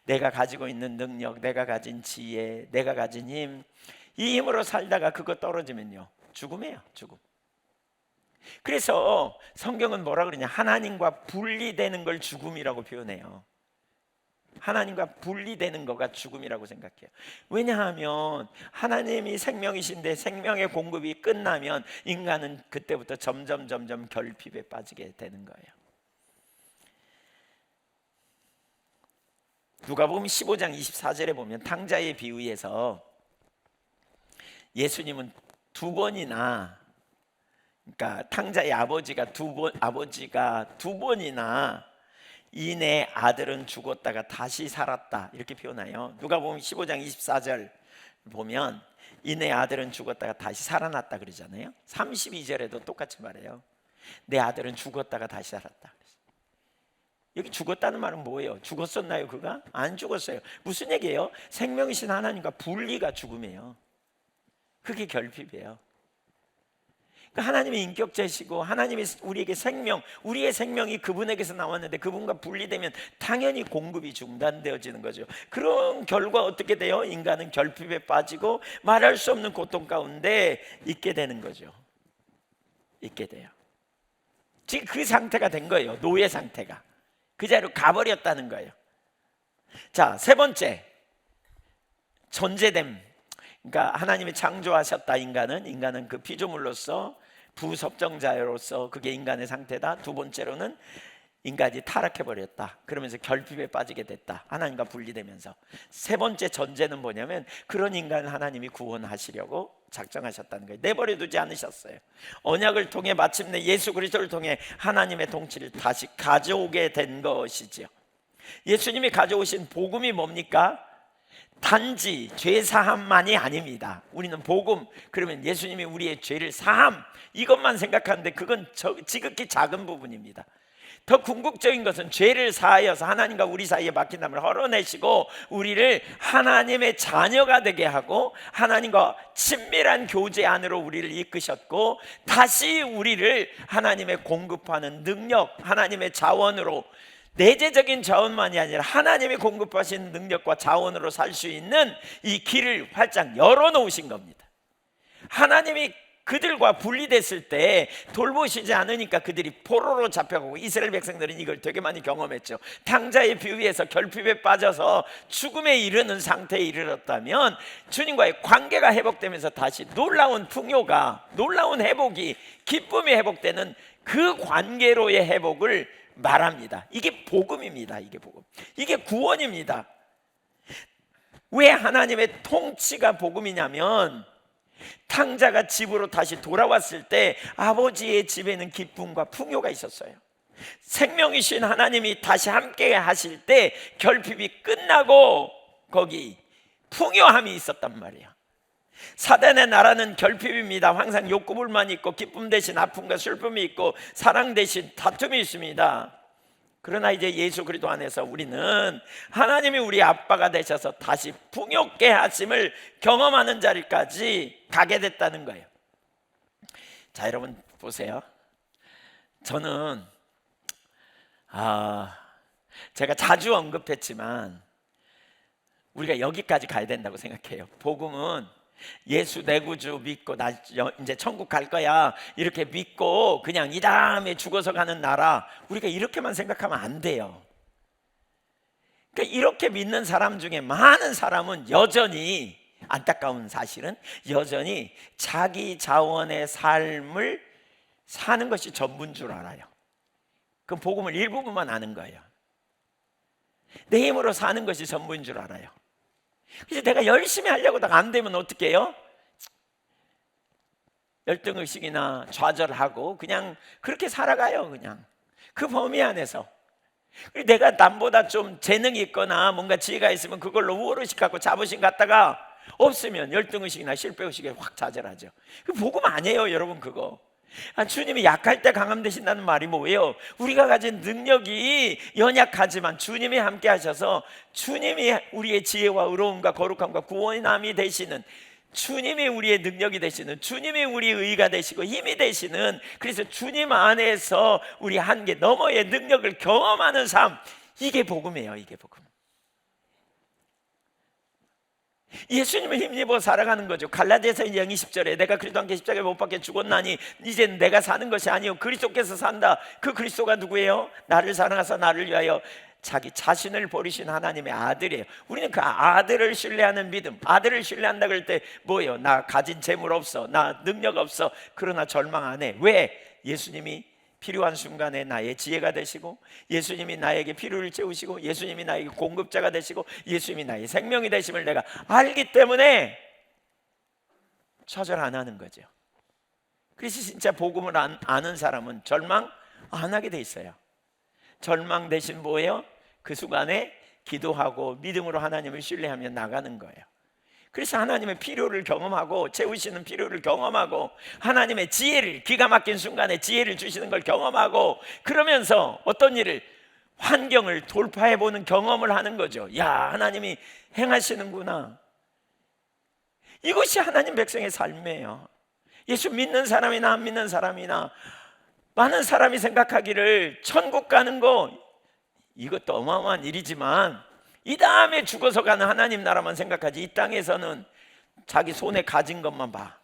내가 가지고 있는 능력, 내가 가진 지혜, 내가 가진 힘, 이 힘으로 살다가 그거 떨어지면요 죽음이에요. 죽음. 그래서 성경은 뭐라 그러냐? 하나님과 분리되는 걸 죽음이라고 표현해요. 하나님과 분리되는 거가 죽음이라고 생각해요. 왜냐하면 하나님이 생명이신데 생명의 공급이 끝나면 인간은 그때부터 점점 결핍에 빠지게 되는 거예요. 누가복음 15장 24절에 보면 탕자의 비유에서 예수님은 두 번이나, 그러니까 탕자의 아버지가 두 번이나 이내 아들은 죽었다가 다시 살았다 이렇게 표현해요. 누가복음 15장 24절 보면 이내 아들은 죽었다가 다시 살아났다 그러잖아요. 32절에도 똑같이 말해요. 내 아들은 죽었다가 다시 살았다. 여기 죽었다는 말은 뭐예요? 죽었었나요? 그가? 안 죽었어요. 무슨 얘기예요? 생명이신 하나님과 분리가 죽음이에요. 그게 결핍이에요. 그러니까 하나님이 인격자이시고 하나님이 우리에게 우리의 생명이 그분에게서 나왔는데 그분과 분리되면 당연히 공급이 중단되어지는 거죠. 그런 결과 어떻게 돼요? 인간은 결핍에 빠지고 말할 수 없는 고통 가운데 있게 되는 거죠. 있게 돼요. 지금 그 상태가 된 거예요. 노예 상태가. 그 자리로 가버렸다는 거예요. 자, 세 번째, 존재됨. 그러니까 하나님이 창조하셨다. 인간은 그 피조물로서 부섭정자로서 그게 인간의 상태다. 두 번째로는 인간이 타락해버렸다. 그러면서 결핍에 빠지게 됐다. 하나님과 분리되면서. 세 번째 전제는 뭐냐면 그런 인간을 하나님이 구원하시려고 작정하셨다는 거예요. 내버려두지 않으셨어요. 언약을 통해 마침내 예수 그리스도를 통해 하나님의 통치를 다시 가져오게 된 것이죠. 예수님이 가져오신 복음이 뭡니까? 단지 죄 사함만이 아닙니다. 우리는 복음, 그러면 예수님이 우리의 죄를 사함, 이것만 생각하는데 그건 지극히 작은 부분입니다. 더 궁극적인 것은 죄를 사하여서 하나님과 우리 사이에 막힌 담을 헐어내시고 우리를 하나님의 자녀가 되게 하고 하나님과 친밀한 교제 안으로 우리를 이끄셨고 다시 우리를 하나님의 공급하는 능력, 하나님의 자원으로, 내재적인 자원만이 아니라 하나님이 공급하신 능력과 자원으로 살 수 있는 이 길을 활짝 열어놓으신 겁니다. 하나님이 그들과 분리됐을 때 돌보시지 않으니까 그들이 포로로 잡혀가고, 이스라엘 백성들은 이걸 되게 많이 경험했죠. 탕자의 비유에서 결핍에 빠져서 죽음에 이르는 상태에 이르렀다면 주님과의 관계가 회복되면서 다시 놀라운 풍요가, 놀라운 회복이, 기쁨이 회복되는 그 관계로의 회복을 말합니다. 이게 복음입니다. 이게 복음, 이게 구원입니다. 왜 하나님의 통치가 복음이냐면 탕자가 집으로 다시 돌아왔을 때 아버지의 집에는 기쁨과 풍요가 있었어요. 생명이신 하나님이 다시 함께 하실 때 결핍이 끝나고 거기 풍요함이 있었단 말이에요. 사단의 나라는 결핍입니다. 항상 욕구불만이 있고 기쁨 대신 아픔과 슬픔이 있고 사랑 대신 다툼이 있습니다. 그러나 이제 예수 그리스도 안에서 우리는 하나님이 우리 아빠가 되셔서 다시 풍요케 하심을 경험하는 자리까지 가게 됐다는 거예요. 자, 여러분 보세요. 저는 제가 자주 언급했지만 우리가 여기까지 가야 된다고 생각해요. 복음은 예수 내 구주 믿고 나 이제 천국 갈 거야 이렇게 믿고 그냥 이 다음에 죽어서 가는 나라, 우리가 이렇게만 생각하면 안 돼요. 그러니까 이렇게 믿는 사람 중에 많은 사람은 여전히, 안타까운 사실은 여전히 자기 자원의 삶을 사는 것이 전부인 줄 알아요. 그 복음을 일부분만 아는 거예요. 내 힘으로 사는 것이 전부인 줄 알아요. 그래서 내가 열심히 하려고 하다가 안 되면 어떻게 해요? 열등의식이나 좌절하고 그냥 그렇게 살아가요. 그냥 그 범위 안에서. 내가 남보다 좀 재능이 있거나 뭔가 지혜가 있으면 그걸로 우월의식 갖고 자부심 갖다가 없으면 열등의식이나 실패의식에 확 좌절하죠. 그 복음 아니에요, 여러분. 그거 주님이 약할 때 강함 되신다는 말이 뭐예요? 우리가 가진 능력이 연약하지만 주님이 함께 하셔서 주님이 우리의 지혜와 의로움과 거룩함과 구원함이 되시는, 주님이 우리의 능력이 되시는, 주님이 우리의 의가 되시고 힘이 되시는, 그래서 주님 안에서 우리 한계 너머의 능력을 경험하는 삶, 이게 복음이에요. 이게 복음. 예수님을 힘입어 살아가는 거죠. 갈라디아서 20절에 내가 그리스도와 함께 십자가에 못 박혀 죽었나니 이제는 내가 사는 것이 아니요 그리스도께서 산다. 그 그리스도가 누구예요? 나를 사랑하사 나를 위하여 자기 자신을 버리신 하나님의 아들이에요. 우리는 그 아들을 신뢰하는 믿음, 아들을 신뢰한다 그럴 때 뭐예요? 나 가진 재물 없어, 나 능력 없어, 그러나 절망 안 해. 왜? 예수님이 필요한 순간에 나의 지혜가 되시고, 예수님이 나에게 필요를 채우시고, 예수님이 나에게 공급자가 되시고, 예수님이 나의 생명이 되심을 내가 알기 때문에 좌절 안 하는 거죠. 그래서 진짜 복음을 아는 사람은 절망 안 하게 돼 있어요. 절망 대신 뭐예요? 그 순간에 기도하고 믿음으로 하나님을 신뢰하며 나가는 거예요. 그래서 하나님의 필요를 경험하고, 채우시는 필요를 경험하고, 하나님의 지혜를, 기가 막힌 순간에 지혜를 주시는 걸 경험하고, 그러면서 어떤 일을, 환경을 돌파해보는 경험을 하는 거죠. 야, 하나님이 행하시는구나. 이것이 하나님 백성의 삶이에요. 예수 믿는 사람이나 안 믿는 사람이나 많은 사람이 생각하기를 천국 가는 거 이것도 어마어마한 일이지만 이 다음에 죽어서 가는 하나님 나라만 생각하지, 이 땅에서는 자기 손에 가진 것만 봐.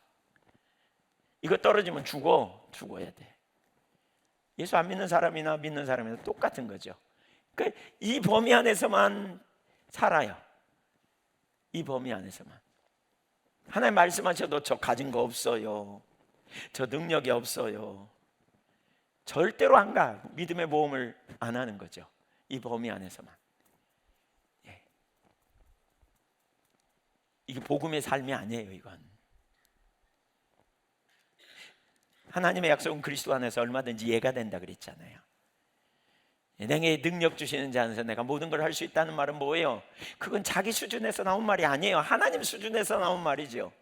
이거 떨어지면 죽어야 돼. 예수 안 믿는 사람이나 믿는 사람이나 똑같은 거죠. 그러니까 이 범위 안에서만 살아요. 이 범위 안에서만. 하나님 말씀하셔도 저 가진 거 없어요, 저 능력이 없어요, 절대로 안 가. 믿음의 모험을 안 하는 거죠. 이 범위 안에서만. 이게 복음의 삶이 아니에요. 이건 하나님의 약속은 그리스도 안에서 얼마든지 이해가 된다 그랬잖아요. 내게 능력 주시는 자 안에서 내가 모든 걸 할 수 있다는 말은 뭐예요? 그건 자기 수준에서 나온 말이 아니에요. 하나님 수준에서 나온 말이죠.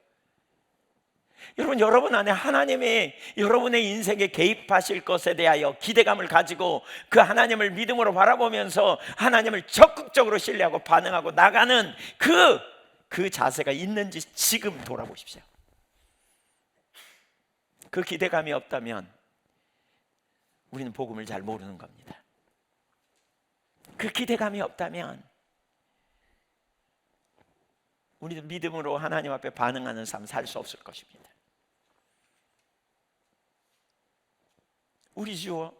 여러분 안에 하나님이 여러분의 인생에 개입하실 것에 대하여 기대감을 가지고 그 하나님을 믿음으로 바라보면서 하나님을 적극적으로 신뢰하고 반응하고 나가는 그 자세가 있는지 지금 돌아보십시오. 그 기대감이 없다면 우리는 복음을 잘 모르는 겁니다. 그 기대감이 없다면 우리는 믿음으로 하나님 앞에 반응하는 삶 살 수 없을 것입니다. 우리 주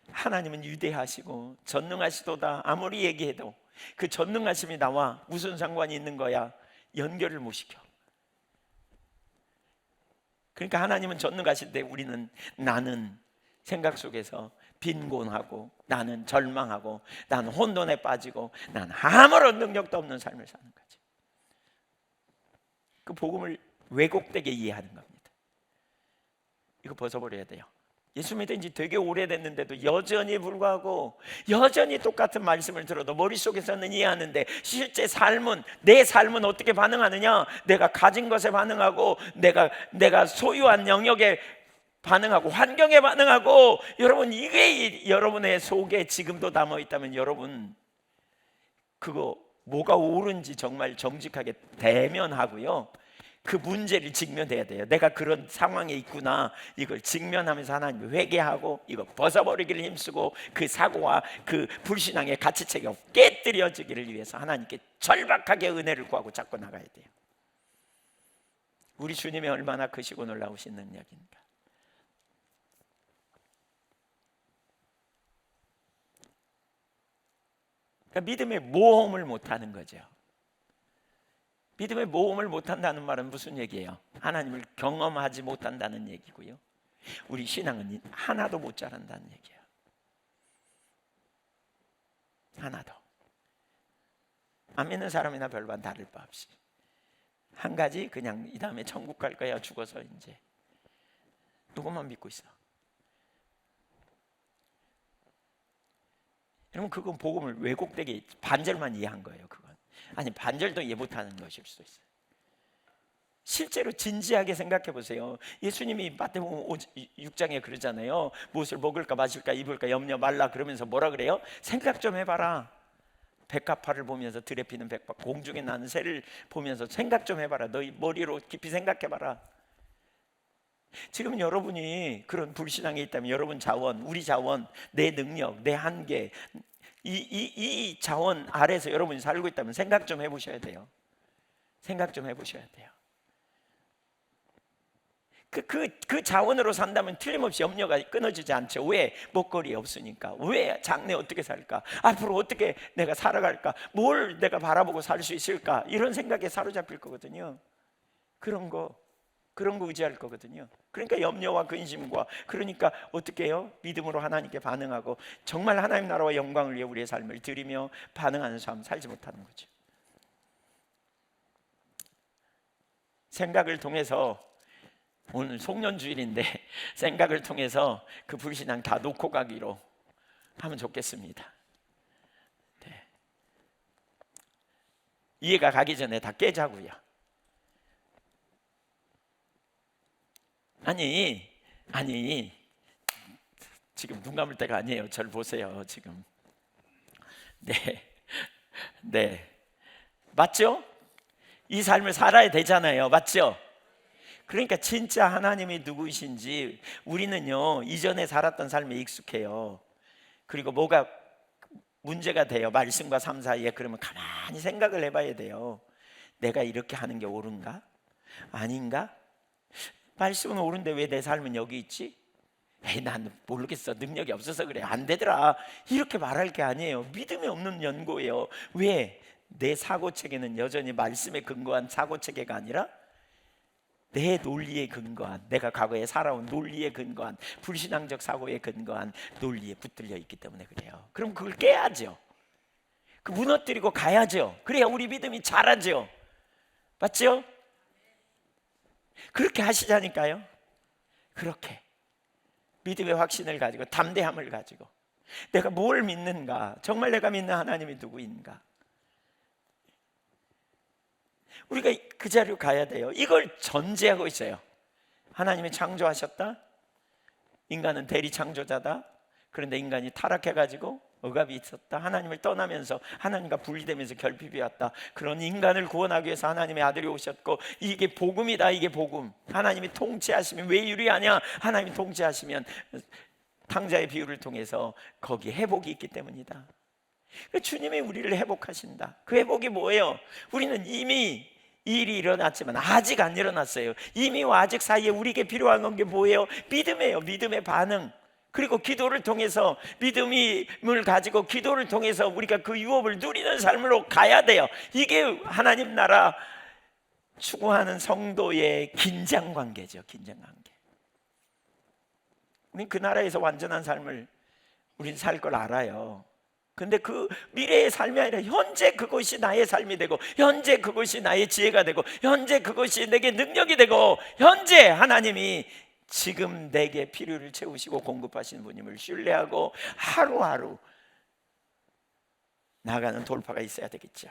하나님은 위대하시고 전능하시도다. 아무리 얘기해도 그 전능하심이 나와 무슨 상관이 있는 거야? 연결을 못 시켜. 그러니까 하나님은 전능하신데 우리는, 나는 생각 속에서 빈곤하고, 나는 절망하고, 나는 혼돈에 빠지고, 나는 아무런 능력도 없는 삶을 사는 거지. 그 복음을 왜곡되게 이해하는 겁니다. 이거 벗어버려야 돼요. 예수 믿은 지 되게 오래됐는데도 여전히 불구하고 여전히 똑같은 말씀을 들어도 머릿속에서는 이해하는데 실제 삶은, 내 삶은 어떻게 반응하느냐? 내가 가진 것에 반응하고 내가 소유한 영역에 반응하고 환경에 반응하고, 여러분 이게 여러분의 속에 지금도 남아있다면 여러분 그거 뭐가 옳은지 정말 정직하게 대면하고요, 그 문제를 직면해야 돼요. 내가 그런 상황에 있구나, 이걸 직면하면서 하나님 회개하고 이거 벗어버리기를 힘쓰고 그 사고와 그 불신앙의 가치체계가 깨뜨려지기를 위해서 하나님께 절박하게 은혜를 구하고 잡고 나가야 돼요. 우리 주님이 얼마나 크시고 놀라우신 능력인가. 그러니까 믿음의 모험을 못하는 거죠. 믿음의 모험을 못한다는 말은 무슨 얘기예요? 하나님을 경험하지 못한다는 얘기고요, 우리 신앙은 하나도 못 자란다는 얘기예요. 하나도. 안 믿는 사람이나 별반 다를 바 없이 한 가지, 그냥 이 다음에 천국 갈 거야, 죽어서 이제, 누구만 믿고 있어. 여러분 그건 복음을 왜곡되게 반절만 이해한 거예요. 그건 아니, 반절도 이해 못하는 것일 수도 있어요. 실제로 진지하게 생각해 보세요. 예수님이 마태복음 6장에 그러잖아요. 무엇을 먹을까 마실까 입을까 염려 말라 그러면서 뭐라 그래요? 생각 좀 해봐라. 백합화를 보면서 들에 피는 백합, 공중에 나는 새를 보면서 생각 좀 해봐라. 너희 머리로 깊이 생각해봐라. 지금 여러분이 그런 불신앙에 있다면 여러분 자원, 우리 자원, 내 능력, 내 한계, 이 자원 아래서 여러분이 살고 있다면 생각 좀 해보셔야 돼요. 생각 좀 해보셔야 돼요. 그 자원으로 산다면 틀림없이 염려가 끊어지지 않죠. 왜? 먹거리 없으니까. 왜? 장래 어떻게 살까? 앞으로 어떻게 내가 살아갈까? 뭘 내가 바라보고 살 수 있을까? 이런 생각에 사로잡힐 거거든요. 그런 거 의지할 거거든요. 그러니까 염려와 근심과, 그러니까 어떻게 해요? 믿음으로 하나님께 반응하고 정말 하나님 나라와 영광을 위해 우리의 삶을 드리며 반응하는 삶 살지 못하는 거죠. 생각을 통해서, 오늘 송년주일인데 생각을 통해서 그 불신앙 다 놓고 가기로 하면 좋겠습니다. 네. 이해가 가기 전에 다 깨자고요. 아니 지금 눈 감을 때가 아니에요. 저를 보세요 지금. 네 맞죠? 이 삶을 살아야 되잖아요. 맞죠? 그러니까 진짜 하나님이 누구이신지 우리는요 이전에 살았던 삶에 익숙해요. 그리고 뭐가 문제가 돼요, 말씀과 삶 사이에. 그러면 가만히 생각을 해봐야 돼요. 내가 이렇게 하는 게 옳은가? 아닌가? 말씀은 옳은데 왜 내 삶은 여기 있지? 에이, 난 모르겠어, 능력이 없어서 그래, 안 되더라, 이렇게 말할 게 아니에요. 믿음이 없는 연고예요. 왜? 내 사고체계는 여전히 말씀에 근거한 사고체계가 아니라 내 논리에 근거한, 내가 과거에 살아온 논리에 근거한, 불신앙적 사고에 근거한 논리에 붙들려 있기 때문에 그래요. 그럼 그걸 깨야죠. 그 무너뜨리고 가야죠. 그래야 우리 믿음이 자라죠. 맞죠? 그렇게 하시자니까요. 그렇게 믿음의 확신을 가지고 담대함을 가지고 내가 뭘 믿는가, 정말 내가 믿는 하나님이 누구인가, 우리가 그 자리로 가야 돼요. 이걸 전제하고 있어요. 하나님이 창조하셨다, 인간은 대리 창조자다. 그런데 인간이 타락해가지고 억압이 있었다. 하나님을 떠나면서 하나님과 분리되면서 결핍이 왔다. 그런 인간을 구원하기 위해서 하나님의 아들이 오셨고, 이게 복음이다. 이게 복음. 하나님이 통치하시면 왜 유리하냐? 하나님이 통치하시면 탕자의 비유를 통해서 거기에 회복이 있기 때문이다. 주님이 우리를 회복하신다. 그 회복이 뭐예요? 우리는 이미 일이 일어났지만 아직 안 일어났어요. 이미와 아직 사이에 우리에게 필요한 게 뭐예요? 믿음이에요. 믿음의 반응. 그리고 기도를 통해서, 믿음을 가지고 기도를 통해서 우리가 그 유업을 누리는 삶으로 가야 돼요. 이게 하나님 나라 추구하는 성도의 긴장관계죠. 긴장관계. 우린 그 나라에서 완전한 삶을 우린 살 걸 알아요. 근데 그 미래의 삶이 아니라 현재 그것이 나의 삶이 되고, 현재 그것이 나의 지혜가 되고, 현재 그것이 내게 능력이 되고, 현재 하나님이 지금 내게 필요를 채우시고 공급하시는 분임을 신뢰하고 하루하루 나아가는 돌파가 있어야 되겠죠.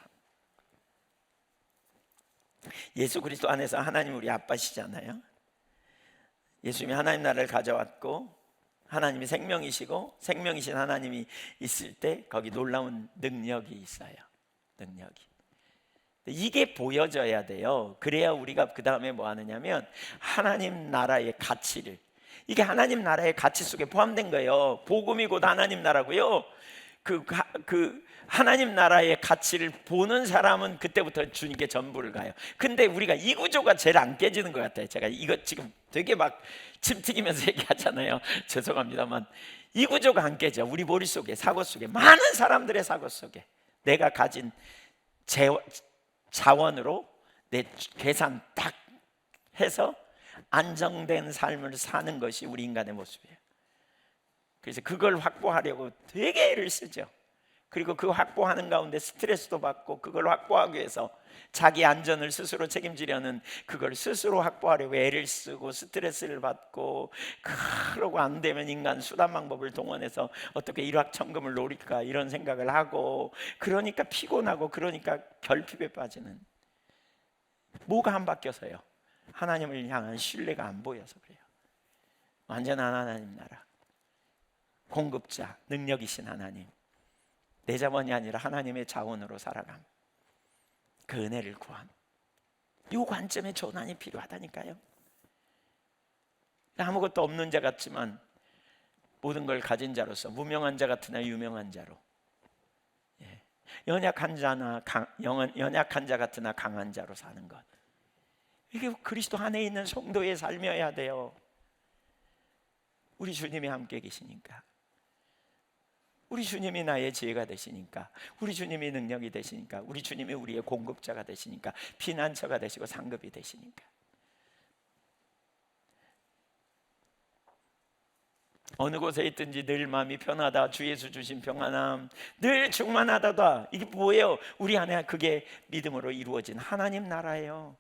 예수 그리스도 안에서 하나님 우리 아빠시잖아요. 예수님이 하나님 나라를 가져왔고, 하나님이 생명이시고 생명이신 하나님이 있을 때 거기 놀라운 능력이 있어요. 능력이. 이게 보여져야 돼요. 그래야 우리가 그 다음에 뭐 하느냐면 하나님 나라의 가치를, 이게 하나님 나라의 가치 속에 포함된 거예요. 복음이 곧 하나님 나라고요. 그 하나님 나라의 가치를 보는 사람은 그때부터 주님께 전부를 가요. 근데 우리가 이 구조가 제일 안 깨지는 것 같아요. 제가 이거 지금 되게 막 침 튀기면서 얘기하잖아요. 죄송합니다만 이 구조가 안 깨져. 우리 머릿속에, 사고 속에, 많은 사람들의 사고 속에 내가 가진 자원으로 내 계산 딱 해서 안정된 삶을 사는 것이 우리 인간의 모습이에요. 그래서 그걸 확보하려고 되게 애를 쓰죠. 그리고 그 확보하는 가운데 스트레스도 받고, 그걸 확보하기 위해서 자기 안전을 스스로 책임지려는, 그걸 스스로 확보하려고 애를 쓰고 스트레스를 받고, 그러고 안 되면 인간 수단 방법을 동원해서 어떻게 일확천금을 노릴까 이런 생각을 하고, 그러니까 피곤하고, 그러니까 결핍에 빠지는. 뭐가 안 바뀌어서요? 하나님을 향한 신뢰가 안 보여서 그래요. 완전한 하나님 나라, 공급자, 능력이신 하나님, 내 자원이 아니라 하나님의 자원으로 살아감, 그 은혜를 구함. 이 관점에 전환이 필요하다니까요. 아무것도 없는 자 같지만 모든 걸 가진 자로서, 무명한 자 같으나 유명한 자로, 연약한 자 같으나 강한 자로 사는 것, 이게 그리스도 안에 있는 성도의 삶이어야 돼요. 우리 주님이 함께 계시니까, 우리 주님이 나의 지혜가 되시니까, 우리 주님이 능력이 되시니까, 우리 주님이 우리의 공급자가 되시니까, 피난처가 되시고 상급이 되시니까. 어느 곳에 있든지 늘 마음이 편하다, 주 예수 주신 평안함, 늘 충만하다다. 이게 뭐예요? 우리 안에 그게 믿음으로 이루어진 하나님 나라예요.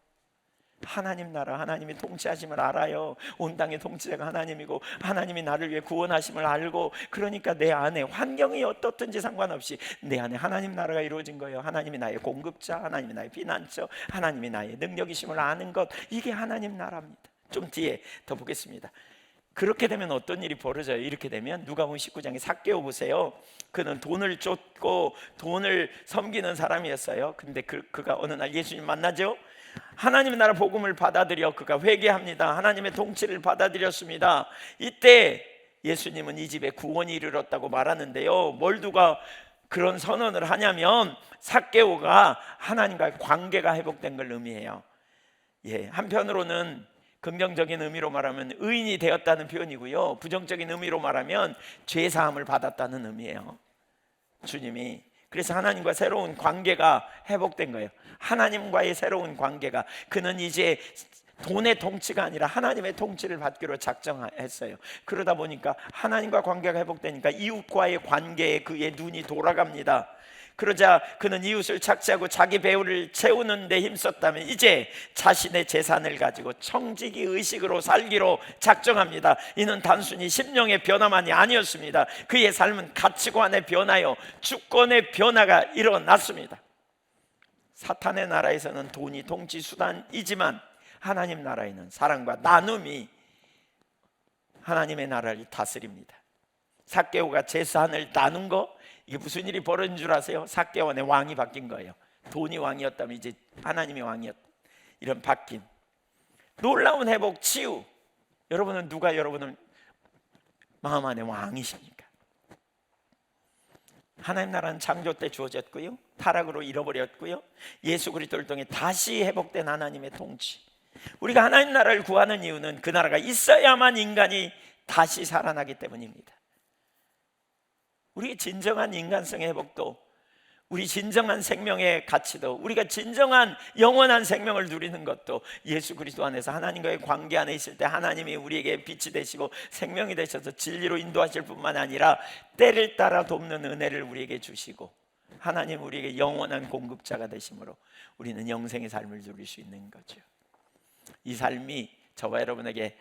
하나님 나라, 하나님이 통치하심을 알아요. 온 땅의 통치자가 하나님이고, 하나님이 나를 위해 구원하심을 알고, 그러니까 내 안에 환경이 어떻든지 상관없이 내 안에 하나님 나라가 이루어진 거예요. 하나님이 나의 공급자, 하나님이 나의 피난처, 하나님이 나의 능력이심을 아는 것, 이게 하나님 나라입니다. 좀 뒤에 더 보겠습니다. 그렇게 되면 어떤 일이 벌어져요? 이렇게 되면 누가복음 19장에 삭개오 보세요. 그는 돈을 쫓고 돈을 섬기는 사람이었어요. 근데 그가 어느 날 예수님 만나죠. 하나님의 나라 복음을 받아들여 그가 회개합니다. 하나님의 통치를 받아들였습니다. 이때 예수님은 이 집에 구원이 이르렀다고 말하는데요, 뭘 두고 그런 선언을 하냐면 삭개오가 하나님과의 관계가 회복된 걸 의미해요. 한편으로는 긍정적인 의미로 말하면 의인이 되었다는 표현이고요, 부정적인 의미로 말하면 죄사함을 받았다는 의미예요. 주님이 그래서 하나님과 새로운 관계가 회복된 거예요. 하나님과의 새로운 관계가, 그는 이제 돈의 통치가 아니라 하나님의 통치를 받기로 작정했어요. 그러다 보니까 하나님과 관계가 회복되니까 이웃과의 관계에 그의 눈이 돌아갑니다. 그러자 그는 이웃을 착취하고 자기 배우를 채우는 데 힘썼다면 이제 자신의 재산을 가지고 청지기 의식으로 살기로 작정합니다. 이는 단순히 심령의 변화만이 아니었습니다. 그의 삶은 가치관의 변화요, 주권의 변화가 일어났습니다. 사탄의 나라에서는 돈이 통치 수단이지만 하나님 나라에는 사랑과 나눔이 하나님의 나라를 다스립니다. 삭개오가 재산을 나눈 거, 이게 무슨 일이 벌어진 줄 아세요? 삭개오의 왕이 바뀐 거예요. 돈이 왕이었다면 이제 하나님이 왕이었다. 이런 바뀐 놀라운 회복, 치유. 여러분은 누가 여러분을 마음 안에 왕이십니까? 하나님 나라는 창조 때 주어졌고요, 타락으로 잃어버렸고요, 예수 그리스도를 통해 다시 회복된 하나님의 통치. 우리가 하나님 나라를 구하는 이유는 그 나라가 있어야만 인간이 다시 살아나기 때문입니다. 우리의 진정한 인간성의 회복도 우리 진정한 생명의 가치도, 우리가 진정한 영원한 생명을 누리는 것도 예수 그리스도 안에서 하나님과의 관계 안에 있을 때 하나님이 우리에게 빛이 되시고 생명이 되셔서 진리로 인도하실 뿐만 아니라 때를 따라 돕는 은혜를 우리에게 주시고, 하나님 우리에게 영원한 공급자가 되심으로 우리는 영생의 삶을 누릴 수 있는 거죠. 이 삶이 저와 여러분에게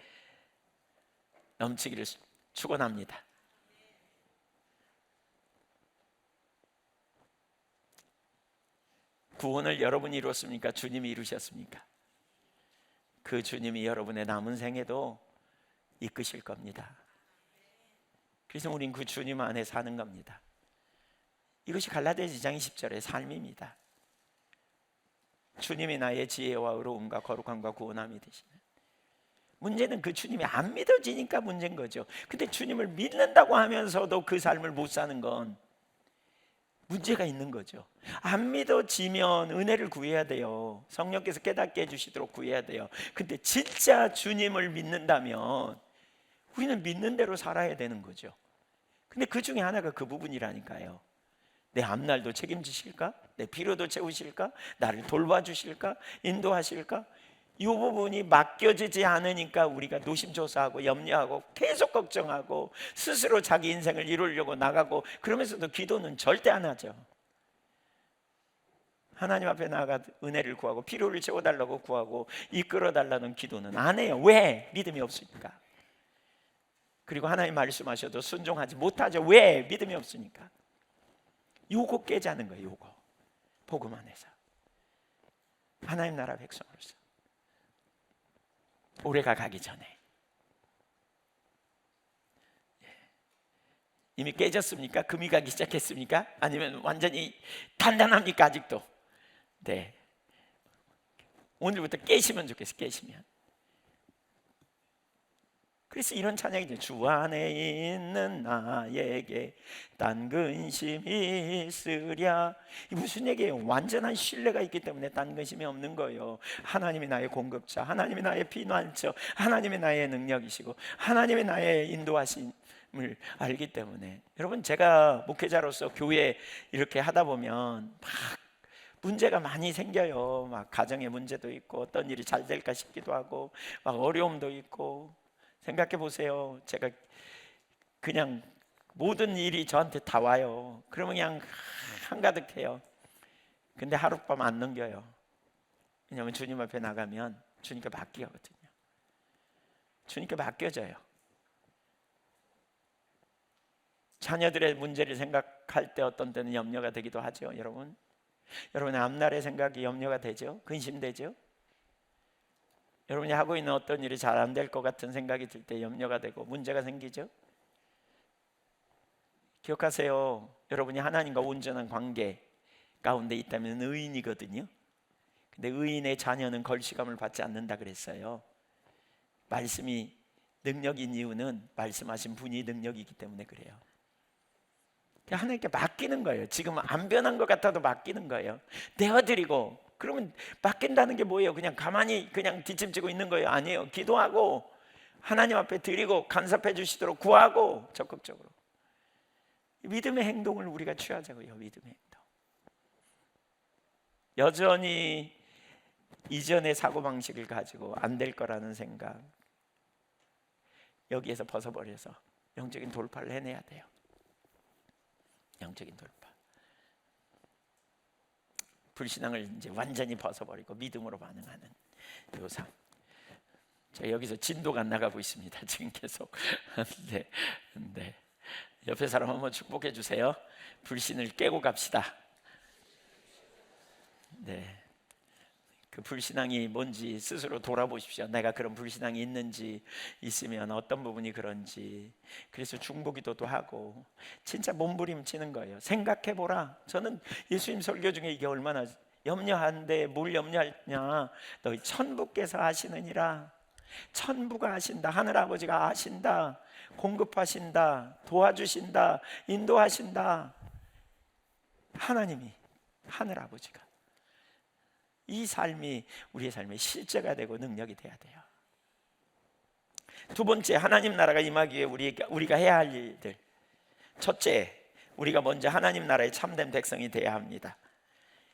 넘치기를 축원합니다. 구원을 여러분이 이루었습니까? 주님이 이루셨습니까? 그 주님이 여러분의 남은 생에도 이끄실 겁니다. 그래서 우린 그 주님 안에 사는 겁니다. 이것이 갈라디아서 2장 20절의 삶입니다. 주님이 나의 지혜와 의로움과 거룩함과 구원함이 되시는. 문제는 그 주님이 안 믿어지니까 문제인 거죠. 근데 주님을 믿는다고 하면서도 그 삶을 못 사는 건 문제가 있는 거죠. 안 믿어지면 은혜를 구해야 돼요. 성령께서 깨닫게 해주시도록 구해야 돼요. 근데 진짜 주님을 믿는다면 우리는 믿는 대로 살아야 되는 거죠. 근데 그 중에 하나가 그 부분이라니까요. 내 앞날도 책임지실까? 내 필요도 채우실까? 나를 돌봐주실까? 인도하실까? 이 부분이 맡겨지지 않으니까 우리가 노심초사하고 염려하고 계속 걱정하고 스스로 자기 인생을 이루려고 나가고, 그러면서도 기도는 절대 안 하죠. 하나님 앞에 나아가 은혜를 구하고 필요를 채워달라고 구하고 이끌어달라는 기도는 안 해요. 왜? 믿음이 없으니까. 그리고 하나님 말씀하셔도 순종하지 못하죠. 왜? 믿음이 없으니까. 요거 깨자는 거예요. 요거 복음 안에서 하나님 나라 백성으로서 올해가 가기 전에 이미 깨졌습니까? 금이 가기 시작했습니까? 아니면 완전히 단단합니까? 아직도? 네, 오늘부터 깨시면 좋겠어요. 깨시면. 그래서 이런 찬양이죠. 주 안에 있는 나에게 딴 근심이 있으랴. 이 무슨 얘기예요? 완전한 신뢰가 있기 때문에 딴 근심이 없는 거예요. 하나님이 나의 공급자, 하나님이 나의 피난처, 하나님이 나의 능력이시고 하나님이 나의 인도하심을 알기 때문에. 여러분, 제가 목회자로서 교회 이렇게 하다 보면 막 문제가 많이 생겨요. 막 가정의 문제도 있고 어떤 일이 잘 될까 싶기도 하고 막 어려움도 있고. 생각해 보세요. 제가 그냥 모든 일이 저한테 다 와요. 그러면 그냥 한가득해요. 근데 하룻밤 안 넘겨요. 왜냐하면 주님 앞에 나가면 주님께 맡기거든요. 주님께 맡겨져요. 자녀들의 문제를 생각할 때 어떤 때는 염려가 되기도 하죠. 여러분, 여러분의 앞날의 생각이 염려가 되죠. 근심되죠. 여러분이 하고 있는 어떤 일이 잘 안 될 것 같은 생각이 들 때 염려가 되고 문제가 생기죠. 기억하세요. 여러분이 하나님과 온전한 관계 가운데 있다면 의인이거든요. 근데 의인의 자녀는 걸시감을 받지 않는다 그랬어요. 말씀이 능력인 이유는 말씀하신 분이 능력이기 때문에 그래요. 하나님께 맡기는 거예요. 지금 안 변한 것 같아도 맡기는 거예요. 내어드리고. 그러면 맡긴다는 게 뭐예요? 그냥 가만히 그냥 뒷짐지고 있는 거예요? 아니에요. 기도하고 하나님 앞에 드리고 간섭해 주시도록 구하고 적극적으로 믿음의 행동을 우리가 취하자고요. 믿음의 행동. 여전히 이전의 사고방식을 가지고 안 될 거라는 생각, 여기에서 벗어버려서 영적인 돌파를 해내야 돼요. 영적인 돌파. 불신앙을 이제 완전히 벗어버리고 믿음으로 반응하는 요 삶. 자, 여기서 진도가 안 나가고 있습니다. 지금 계속. 네. 옆에 사람 한번 축복해 주세요. 불신을 깨고 갑시다. 네. 그 불신앙이 뭔지 스스로 돌아보십시오. 내가 그런 불신앙이 있는지, 있으면 어떤 부분이 그런지. 그래서 중보기도도 하고 진짜 몸부림치는 거예요. 생각해보라. 저는 예수님 설교 중에 이게 얼마나 염려한데 뭘 염려하냐. 너희 천부께서 아시느니라. 천부가 아신다. 하늘아버지가 아신다. 공급하신다. 도와주신다. 인도하신다. 하나님이, 하늘아버지가. 이 삶이 우리의 삶의 실제가 되고 능력이 돼야 돼요. 두 번째, 하나님 나라가 임하기 위해 우리가 해야 할 일들. 첫째, 우리가 먼저 하나님 나라의 참된 백성이 돼야 합니다.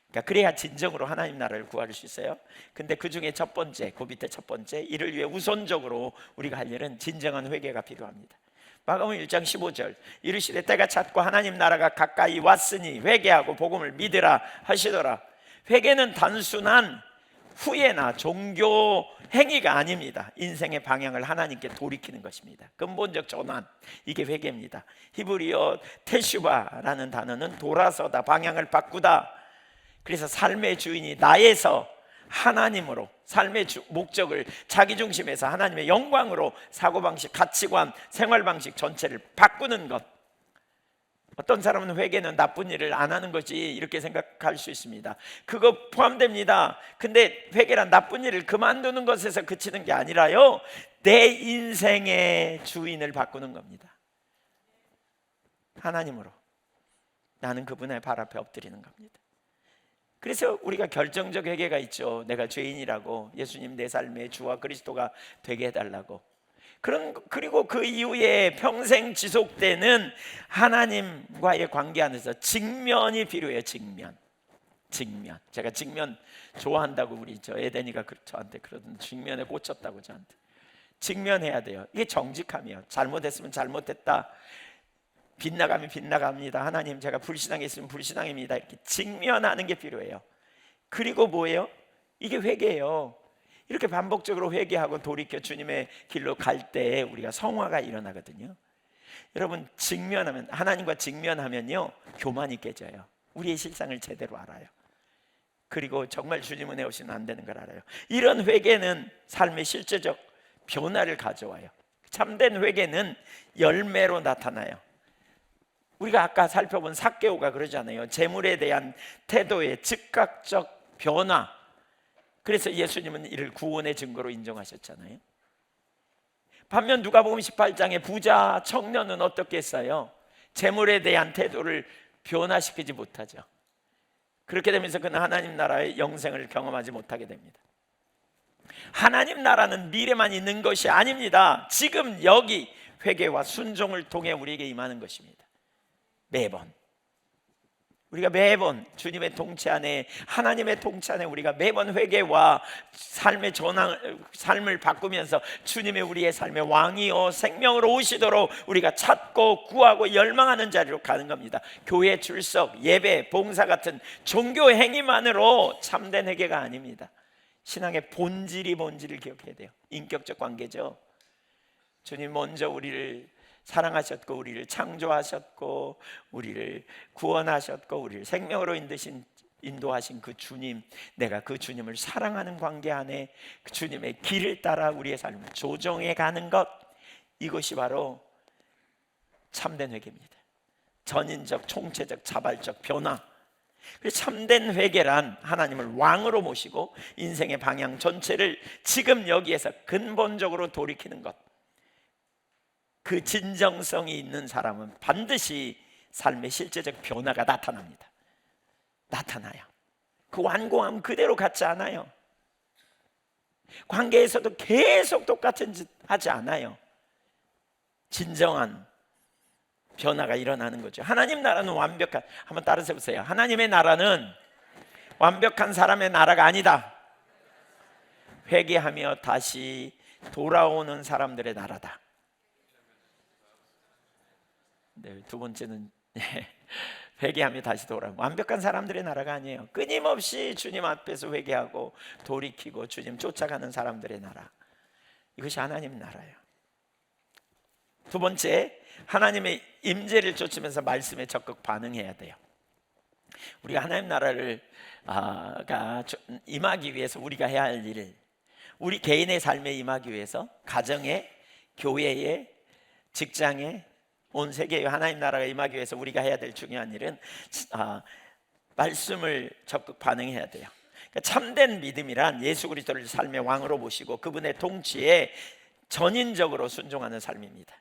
그러니까 그래야 진정으로 하나님 나라를 구할 수 있어요. 근데 그 중에 첫 번째, 그 밑에 첫 번째, 이를 위해 우선적으로 우리가 할 일은 진정한 회개가 필요합니다. 마가복음 1장 15절, 이르시되 때가 찼고 하나님 나라가 가까이 왔으니 회개하고 복음을 믿으라 하시더라. 회개는 단순한 후회나 종교 행위가 아닙니다. 인생의 방향을 하나님께 돌이키는 것입니다. 근본적 전환, 이게 회개입니다. 히브리어 테슈바라는 단어는 돌아서다, 방향을 바꾸다. 그래서 삶의 주인이 나에서 하나님으로, 삶의 목적을 자기 중심에서 하나님의 영광으로 사고방식, 가치관, 생활방식 전체를 바꾸는 것. 어떤 사람은 회개는 나쁜 일을 안 하는 거지 이렇게 생각할 수 있습니다. 그거 포함됩니다. 근데 회개란 나쁜 일을 그만두는 것에서 그치는 게 아니라요, 내 인생의 주인을 바꾸는 겁니다. 하나님으로 나는 그분의 발 앞에 엎드리는 겁니다. 그래서 우리가 결정적 회개가 있죠. 내가 죄인이라고, 예수님 내 삶의 주와 그리스도가 되게 해달라고. 그리고 그 이후에 평생 지속되는 하나님과의 관계 안에서 직면이 필요해요. 직면. 제가 직면 좋아한다고, 우리 에덴이가 저한테 그러던, 직면에 꽂혔다고 저한테. 직면해야 돼요. 이게 정직함이에요. 잘못했으면 잘못했다, 빗나가면 빗나갑니다. 하나님 제가 불신앙했으면 불신앙입니다. 이렇게 직면하는 게 필요해요. 그리고 뭐예요? 이게 회개예요. 이렇게 반복적으로 회개하고 돌이켜 주님의 길로 갈 때 우리가 성화가 일어나거든요. 여러분, 직면하면, 하나님과 직면하면요, 교만이 깨져요. 우리의 실상을 제대로 알아요. 그리고 정말 주님 은혜 없이는 안 되는 걸 알아요. 이런 회개는 삶의 실제적 변화를 가져와요. 참된 회개는 열매로 나타나요. 우리가 아까 살펴본 삭개오가 그러잖아요. 재물에 대한 태도의 즉각적 변화. 그래서 예수님은 이를 구원의 증거로 인정하셨잖아요. 반면 누가복음 18장의 부자 청년은 어떻게 했어요? 재물에 대한 태도를 변화시키지 못하죠. 그렇게 되면서 그는 하나님 나라의 영생을 경험하지 못하게 됩니다. 하나님 나라는 미래만 있는 것이 아닙니다. 지금 여기 회개와 순종을 통해 우리에게 임하는 것입니다. 우리가 매번 주님의 통치 안에, 하나님의 통치 안에 우리가 매번 회개와 삶의 삶을 바꾸면서 주님의 우리의 삶의 왕이요 생명으로 오시도록 우리가 찾고 구하고 열망하는 자리로 가는 겁니다. 교회 출석, 예배, 봉사 같은 종교 행위만으로 참된 회개가 아닙니다. 신앙의 본질을 기억해야 돼요. 인격적 관계죠. 주님 먼저 우리를 사랑하셨고, 우리를 창조하셨고, 우리를 구원하셨고, 우리를 생명으로 인도하신 그 주님, 내가 그 주님을 사랑하는 관계 안에 그 주님의 길을 따라 우리의 삶을 조정해 가는 것, 이것이 바로 참된 회개입니다. 전인적, 총체적, 자발적 변화. 참된 회개란 하나님을 왕으로 모시고 인생의 방향 전체를 지금 여기에서 근본적으로 돌이키는 것. 그 진정성이 있는 사람은 반드시 삶의 실제적 변화가 나타나요. 그 완고함 그대로 갖지 않아요. 관계에서도 계속 똑같은 짓 하지 않아요. 진정한 변화가 일어나는 거죠. 하나님 나라는 완벽한, 한번 따라서 보세요. 하나님의 나라는 완벽한 사람의 나라가 아니다. 회개하며 다시 돌아오는 사람들의 나라다. 네, 두 번째는 회개하며 다시 돌아오는 완벽한 사람들의 나라가 아니에요. 끊임없이 주님 앞에서 회개하고 돌이키고 주님 쫓아가는 사람들의 나라. 이것이 하나님 나라예요. 두 번째, 하나님의 임재를 쫓으면서 말씀에 적극 반응해야 돼요. 우리가 하나님 나라를 임하기 위해서 우리가 해야 할 일을, 우리 개인의 삶에 임하기 위해서 가정에, 교회에, 직장에, 온 세계에 하나님 나라가 임하기 위해서 우리가 해야 될 중요한 일은 말씀을 적극 반응해야 돼요. 그러니까 참된 믿음이란 예수 그리스도를 삶의 왕으로 모시고 그분의 통치에 전인적으로 순종하는 삶입니다.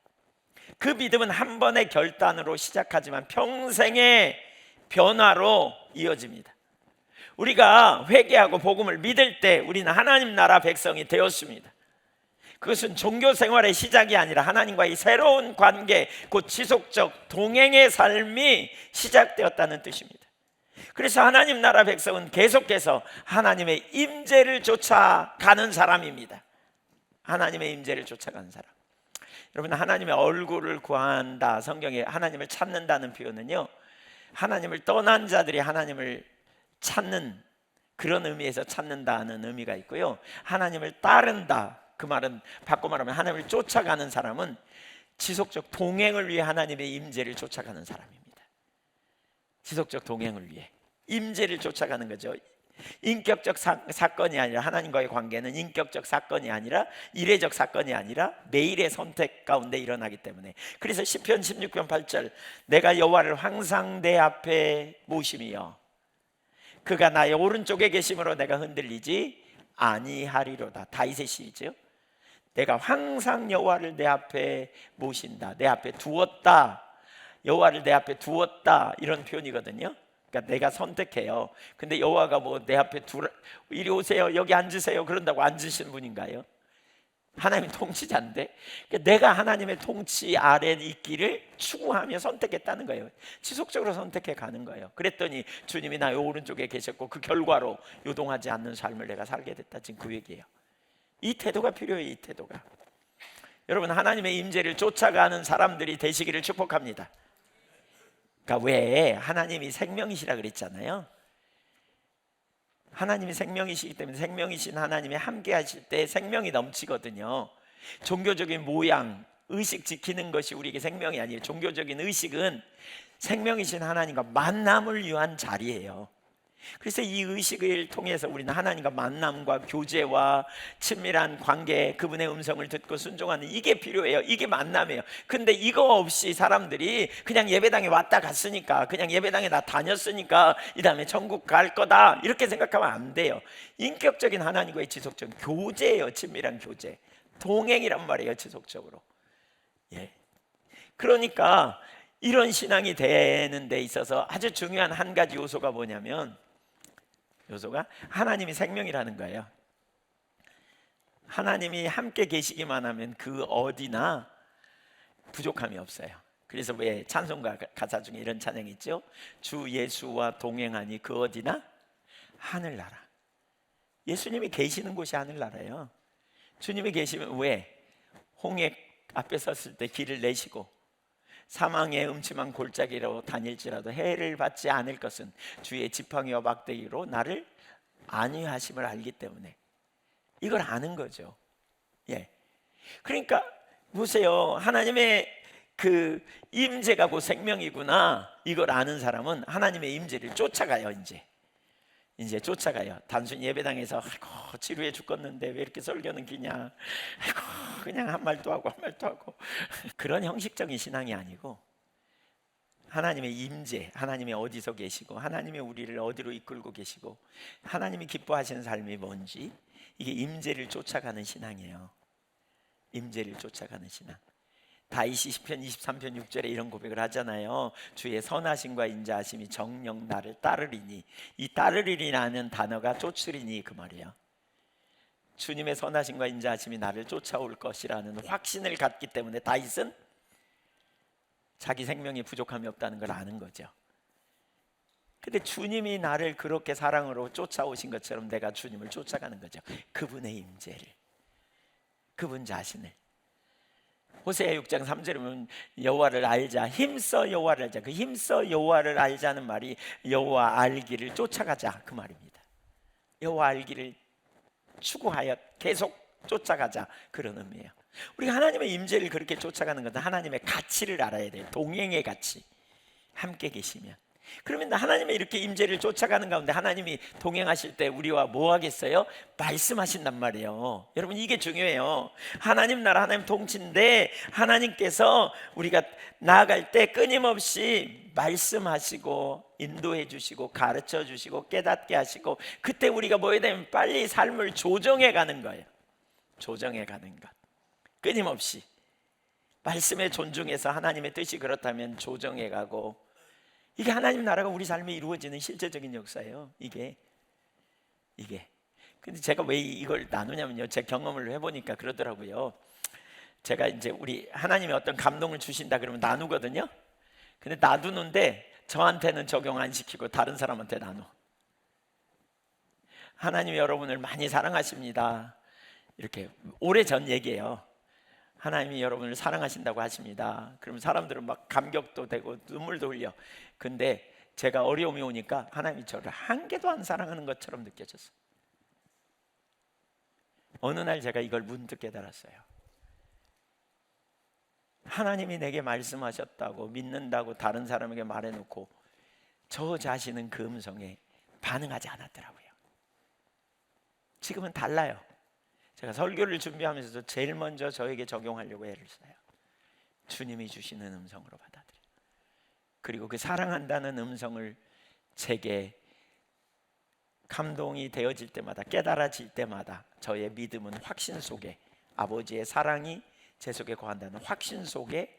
그 믿음은 한 번의 결단으로 시작하지만 평생의 변화로 이어집니다. 우리가 회개하고 복음을 믿을 때 우리는 하나님 나라 백성이 되었습니다. 그것은 종교 생활의 시작이 아니라 하나님과의 새로운 관계, 곧 지속적 동행의 삶이 시작되었다는 뜻입니다. 그래서 하나님 나라 백성은 계속해서 하나님의 임재를 쫓아가는 사람입니다. 하나님의 임재를 쫓아가는 사람. 여러분, 하나님의 얼굴을 구한다, 성경에 하나님을 찾는다는 표현은요, 하나님을 떠난 자들이 하나님을 찾는 그런 의미에서 찾는다는 의미가 있고요, 하나님을 따른다, 그 말은 바꿔 말하면 하나님을 쫓아가는 사람은 지속적 동행을 위해 하나님의 임재를 쫓아가는 사람입니다. 지속적 동행을 위해 임재를 쫓아가는 거죠. 인격적 사건이 아니라, 하나님과의 관계는 인격적 사건이 아니라 이례적 사건이 아니라 매일의 선택 가운데 일어나기 때문에. 그래서 시편 16편 8절, 내가 여호와를 항상 내 앞에 모심이여 그가 나의 오른쪽에 계심으로 내가 흔들리지 아니하리로다. 다윗의 시이죠. 내가 항상 여호와를 내 앞에 모신다, 내 앞에 두었다, 여호와를 내 앞에 두었다, 이런 표현이거든요. 그러니까 내가 선택해요. 근데 여호와가 뭐 내 앞에 이리 오세요, 여기 앉으세요 그런다고 앉으시는 분인가요? 하나님이 통치자인데, 그러니까 내가 하나님의 통치 아래 있기를 추구하며 선택했다는 거예요. 지속적으로 선택해 가는 거예요. 그랬더니 주님이 나의 오른쪽에 계셨고 그 결과로 요동하지 않는 삶을 내가 살게 됐다, 지금 그 얘기예요. 이 태도가 필요해요. 이 태도가. 여러분, 하나님의 임재를 쫓아가는 사람들이 되시기를 축복합니다. 그러니까 왜 하나님이 생명이시라 그랬잖아요. 하나님이 생명이시기 때문에 생명이신 하나님이 함께 하실 때 생명이 넘치거든요. 종교적인 모양, 의식 지키는 것이 우리에게 생명이 아니에요. 종교적인 의식은 생명이신 하나님과 만남을 위한 자리예요. 그래서 이 의식을 통해서 우리는 하나님과 만남과 교제와 친밀한 관계, 그분의 음성을 듣고 순종하는, 이게 필요해요. 이게 만남이에요. 근데 이거 없이 사람들이 그냥 예배당에 왔다 갔으니까, 그냥 예배당에 나 다녔으니까 이 다음에 천국 갈 거다, 이렇게 생각하면 안 돼요. 인격적인 하나님과의 지속적인 교제예요. 친밀한 교제, 동행이란 말이에요. 지속적으로. 예. 그러니까 이런 신앙이 되는 데 있어서 아주 중요한 한 가지 요소가 뭐냐면, 요소가 하나님이 생명이라는 거예요. 하나님이 함께 계시기만 하면 그 어디나 부족함이 없어요. 그래서 왜 찬송가 가사 중에 이런 찬양이 있죠? 주 예수와 동행하니 그 어디나 하늘나라. 예수님이 계시는 곳이 하늘나라예요. 주님이 계시면 왜 홍해 앞에 섰을 때 길을 내시고 사망의 음침한 골짜기로 다닐지라도 해를 받지 않을 것은 주의 지팡이와 막대기로 나를 안위하심을 알기 때문에, 이걸 아는 거죠. 예. 그러니까 보세요. 하나님의 그 임재가 곧 생명이구나, 이걸 아는 사람은 하나님의 임재를 쫓아가요. 이제 쫓아가요. 단순히 예배당에서 아이고 지루해 죽겠는데 왜 이렇게 설교는 기냐, 아이고 그냥 한 말도 하고 한 말도 하고 그런 형식적인 신앙이 아니고, 하나님의 임재, 하나님이 어디서 계시고 하나님이 우리를 어디로 이끌고 계시고 하나님이 기뻐하시는 삶이 뭔지, 이게 임재를 쫓아가는 신앙이에요. 임재를 쫓아가는 신앙. 다윗이 시편 23편 6절에 이런 고백을 하잖아요. 주의 선하심과 인자하심이 정녕 나를 따르리니, 이 따르리라는 단어가 쫓으리니 그 말이에요. 주님의 선하심과 인자하심이 나를 쫓아올 것이라는 확신을 갖기 때문에 다윗은 자기 생명에 부족함이 없다는 걸 아는 거죠. 근데 주님이 나를 그렇게 사랑으로 쫓아오신 것처럼 내가 주님을 쫓아가는 거죠. 그분의 임재를, 그분 자신을. 호세아 6장 3절에 보면 여호와를 알자, 힘써 여호와를 알자. 그 힘써 여호와를 알자는 말이 여호와 알기를 쫓아가자, 그 말입니다. 여호와 알기를 추구하여 계속 쫓아가자, 그런 의미예요. 우리가 하나님의 임재를 그렇게 쫓아가는 것은 하나님의 가치를 알아야 돼요. 동행의 가치. 함께 계시면. 그러면 하나님의 이렇게 임재를 쫓아가는 가운데 하나님이 동행하실 때 우리와 뭐 하겠어요? 말씀하신단 말이에요. 여러분, 이게 중요해요. 하나님 나라, 하나님 통치인데 하나님께서 우리가 나아갈 때 끊임없이 말씀하시고 인도해 주시고 가르쳐 주시고 깨닫게 하시고, 그때 우리가 뭐 해야 되면 빨리 삶을 조정해 가는 거예요. 조정해 가는 것. 끊임없이 말씀에 존중해서 하나님의 뜻이 그렇다면 조정해 가고, 이게 하나님 나라가 우리 삶에 이루어지는 실제적인 역사예요. 이게 근데 제가 왜 이걸 나누냐면요, 제 경험을 해보니까 그러더라고요. 제가 이제 우리 하나님이 어떤 감동을 주신다 그러면 나누거든요. 근데 놔두는데 저한테는 적용 안 시키고 다른 사람한테 나눠. 하나님이 여러분을 많이 사랑하십니다. 이렇게 오래전 얘기예요. 하나님이 여러분을 사랑하신다고 하십니다. 그러면 사람들은 막 감격도 되고 눈물도 흘려. 근데 제가 어려움이 오니까 하나님이 저를 한 개도 안 사랑하는 것처럼 느껴졌어요. 어느 날 제가 이걸 문득 깨달았어요. 하나님이 내게 말씀하셨다고 믿는다고 다른 사람에게 말해놓고 저 자신은 그 음성에 반응하지 않았더라고요. 지금은 달라요. 제가 설교를 준비하면서도 제일 먼저 저에게 적용하려고 애를 써요. 주님이 주시는 음성으로 받아들여요. 그리고 그 사랑한다는 음성을 제게 감동이 되어질 때마다, 깨달아질 때마다 저의 믿음은 확신 속에, 아버지의 사랑이 제 속에 거한다는 확신 속에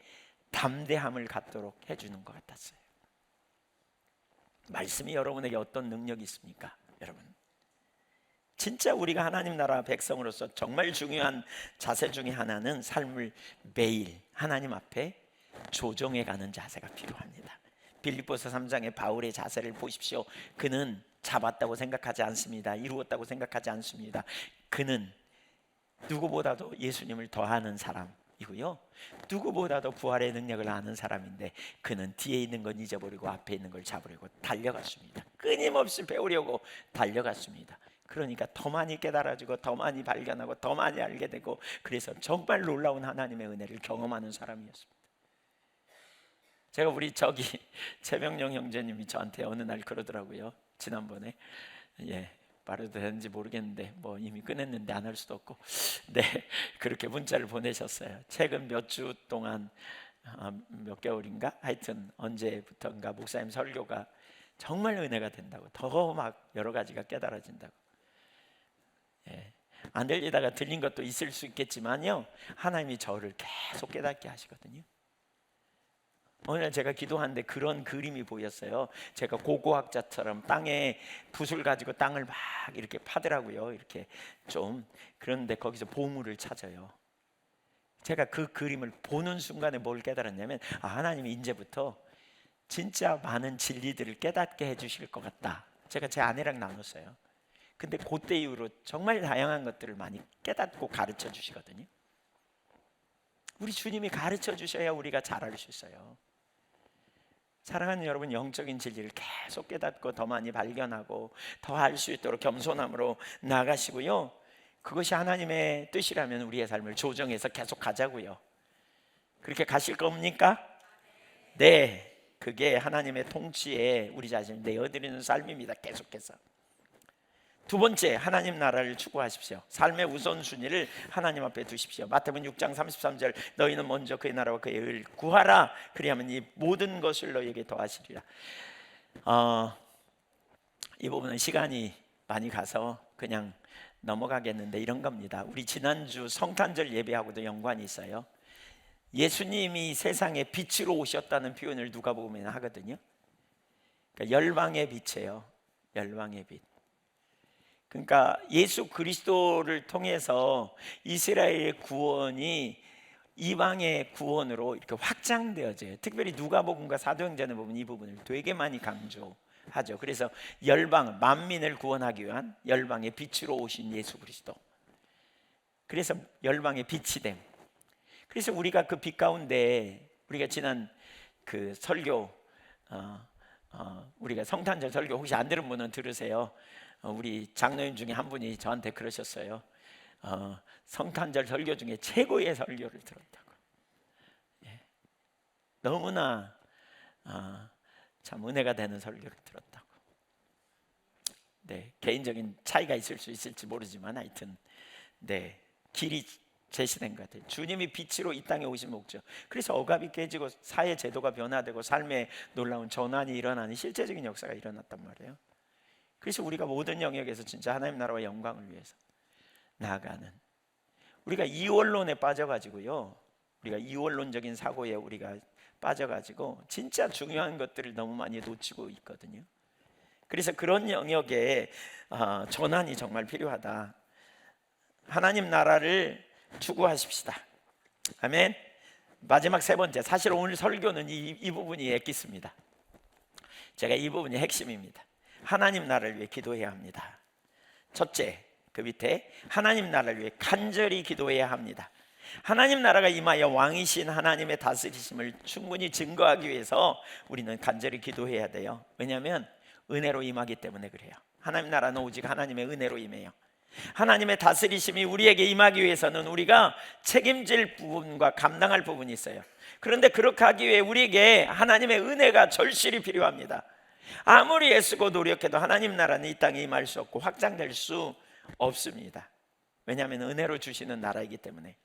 담대함을 갖도록 해주는 것 같았어요. 말씀이 여러분에게 어떤 능력이 있습니까? 여러분, 진짜 우리가 하나님 나라 백성으로서 정말 중요한 자세 중에 하나는 삶을 매일 하나님 앞에 조정해가는 자세가 필요합니다. 빌립보서 3장의 바울의 자세를 보십시오. 그는 잡았다고 생각하지 않습니다. 이루었다고 생각하지 않습니다. 그는 누구보다도 예수님을 더하는 사람이고요, 누구보다도 부활의 능력을 아는 사람인데 그는 뒤에 있는 건 잊어버리고 앞에 있는 걸 잡으려고 달려갔습니다. 끊임없이 배우려고 달려갔습니다. 그러니까 더 많이 깨달아지고 더 많이 발견하고 더 많이 알게 되고, 그래서 정말 놀라운 하나님의 은혜를 경험하는 사람이었습니다. 제가 우리 최명령 형제님이 저한테 어느 날 그러더라고요. 지난번에 말해도 되는지 모르겠는데 뭐 이미 끝냈는데 안 할 수도 없고, 네, 그렇게 문자를 보내셨어요. 최근 몇 주 동안, 몇 개월인가, 하여튼 언제부턴가 목사님 설교가 정말 은혜가 된다고, 더 막 여러 가지가 깨달아진다고. 안 들리다가 들린 것도 있을 수 있겠지만요, 하나님이 저를 계속 깨닫게 하시거든요. 오늘 제가 기도하는데 그런 그림이 보였어요. 제가 고고학자처럼 땅에 붓을 가지고 땅을 막 이렇게 파더라고요. 이렇게 좀. 그런데 거기서 보물을 찾아요. 제가 그 그림을 보는 순간에 뭘 깨달았냐면, 하나님이 이제부터 진짜 많은 진리들을 깨닫게 해주실 것 같다. 제가 제 아내랑 나눴어요. 근데 그때 이후로 정말 다양한 것들을 많이 깨닫고 가르쳐 주시거든요. 우리 주님이 가르쳐 주셔야 우리가 잘할 수 있어요. 사랑하는 여러분, 영적인 진리를 계속 깨닫고 더 많이 발견하고 더 알 수 있도록 겸손함으로 나가시고요, 그것이 하나님의 뜻이라면 우리의 삶을 조정해서 계속 가자고요. 그렇게 가실 겁니까? 네, 그게 하나님의 통치에 우리 자신을 내어드리는 삶입니다. 계속해서. 두 번째, 하나님 나라를 추구하십시오. 삶의 우선순위를 하나님 앞에 두십시오. 마태복음 6장 33절, 너희는 먼저 그의 나라와 그의 의를 구하라. 그리하면 이 모든 것을 너희에게 더하시리라. 이 부분은 시간이 많이 가서 그냥 넘어가겠는데 이런 겁니다. 우리 지난주 성탄절 예배하고도 연관이 있어요. 예수님이 세상에 빛으로 오셨다는 표현을 누가복음에는 하거든요. 그러니까 열방의 빛이에요. 열방의 빛. 그러니까 예수 그리스도를 통해서 이스라엘의 구원이 이방의 구원으로 이렇게 확장되어져요. 특별히 누가복음과 사도행전에 보면 이 부분을 되게 많이 강조하죠. 그래서 열방, 만민을 구원하기 위한 열방의 빛으로 오신 예수 그리스도. 그래서 열방의 빛이 됨. 그래서 우리가 그 빛 가운데, 우리가 지난 그 설교, 우리가 성탄절 설교 혹시 안 들은 분은 들으세요. 우리 장로님 중에 한 분이 저한테 그러셨어요. 성탄절 설교 중에 최고의 설교를 들었다고. 너무나 참 은혜가 되는 설교를 들었다고. 네, 개인적인 차이가 있을 수 있을지 모르지만 하여튼 네, 길이 제시된 것 같아요. 주님이 빛으로 이 땅에 오신 목적. 그래서 억압이 깨지고 사회 제도가 변화되고 삶에 놀라운 전환이 일어나는 실제적인 역사가 일어났단 말이에요. 그래서 우리가 모든 영역에서 진짜 하나님 나라와 영광을 위해서 나아가는, 우리가 이원론에 빠져가지고요, 우리가 이원론적인 사고에 우리가 빠져가지고 진짜 중요한 것들을 너무 많이 놓치고 있거든요. 그래서 그런 영역에 전환이 정말 필요하다. 하나님 나라를 추구하십시다. 아멘. 마지막 세 번째, 사실 오늘 설교는 이 부분이 엑기스입니다. 제가 이 부분이 핵심입니다. 하나님 나라를 위해 기도해야 합니다. 첫째, 그 밑에 하나님 나라를 위해 간절히 기도해야 합니다. 하나님 나라가 임하여 왕이신 하나님의 다스리심을 충분히 증거하기 위해서 우리는 간절히 기도해야 돼요. 왜냐하면 은혜로 임하기 때문에 그래요. 하나님 나라는 오직 하나님의 은혜로 임해요. 하나님의 다스리심이 우리에게 임하기 위해서는 우리가 책임질 부분과 감당할 부분이 있어요. 그런데 그렇게 하기 위해 우리에게 하나님의 은혜가 절실히 필요합니다. 아무리 애쓰고 노력해도 하나님 나라는 이 땅에 임할 수 없고 확장될 수 없습니다. 왜냐하면 은혜로 주시는 나라이기 때문에.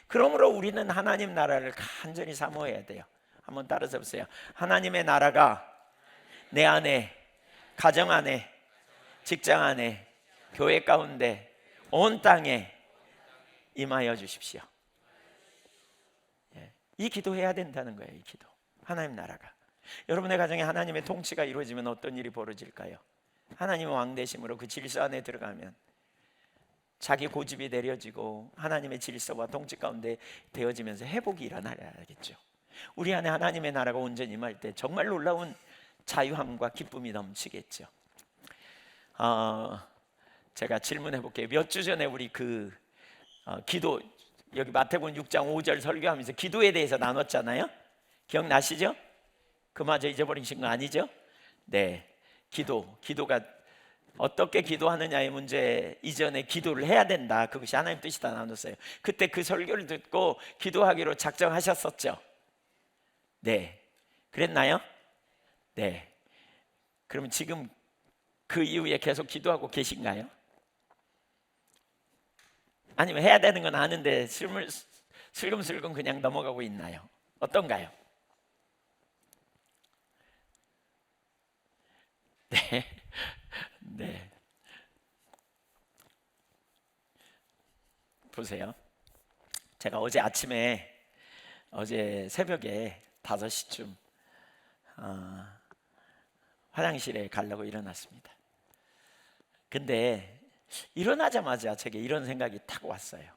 그러므로 우리는 하나님 나라를 간절히 사모해야 돼요. 한번 따라서 보세요. 하나님의 나라가 내 안에, 가정 안에, 직장 안에, 교회 가운데, 온 땅에 임하여 주십시오. 이 기도해야 된다는 거예요. 이 기도. 하나님 나라가. 여러분의 가정에 하나님의 통치가 이루어지면 어떤 일이 벌어질까요? 하나님의 왕되심으로 그 질서 안에 들어가면 자기 고집이 내려지고 하나님의 질서와 통치 가운데 되어지면서 회복이 일어나야겠죠. 우리 안에 하나님의 나라가 온전히 임할 때 정말 놀라운 자유함과 기쁨이 넘치겠죠. 제가 질문해 볼게요. 몇 주 전에 우리 기도, 여기 마태복음 6장 5절 설교하면서 기도에 대해서 나눴잖아요. 기억나시죠? 그마저 잊어버리신 거 아니죠? 네, 기도가 어떻게 기도하느냐의 문제 이전에 기도를 해야 된다. 그것이 하나님 뜻이다 나눴어요. 그때 그 설교를 듣고 기도하기로 작정하셨었죠? 네, 그랬나요? 네. 그러면 지금 그 이후에 계속 기도하고 계신가요? 아니면 해야 되는 건 아는데 슬금슬금 그냥 넘어가고 있나요? 어떤가요? 네. 네. 보세요. 제가 어제 새벽에 5시쯤 화장실에 가려고 일어났습니다. 근데 일어나자마자 제게 이런 생각이 탁 왔어요.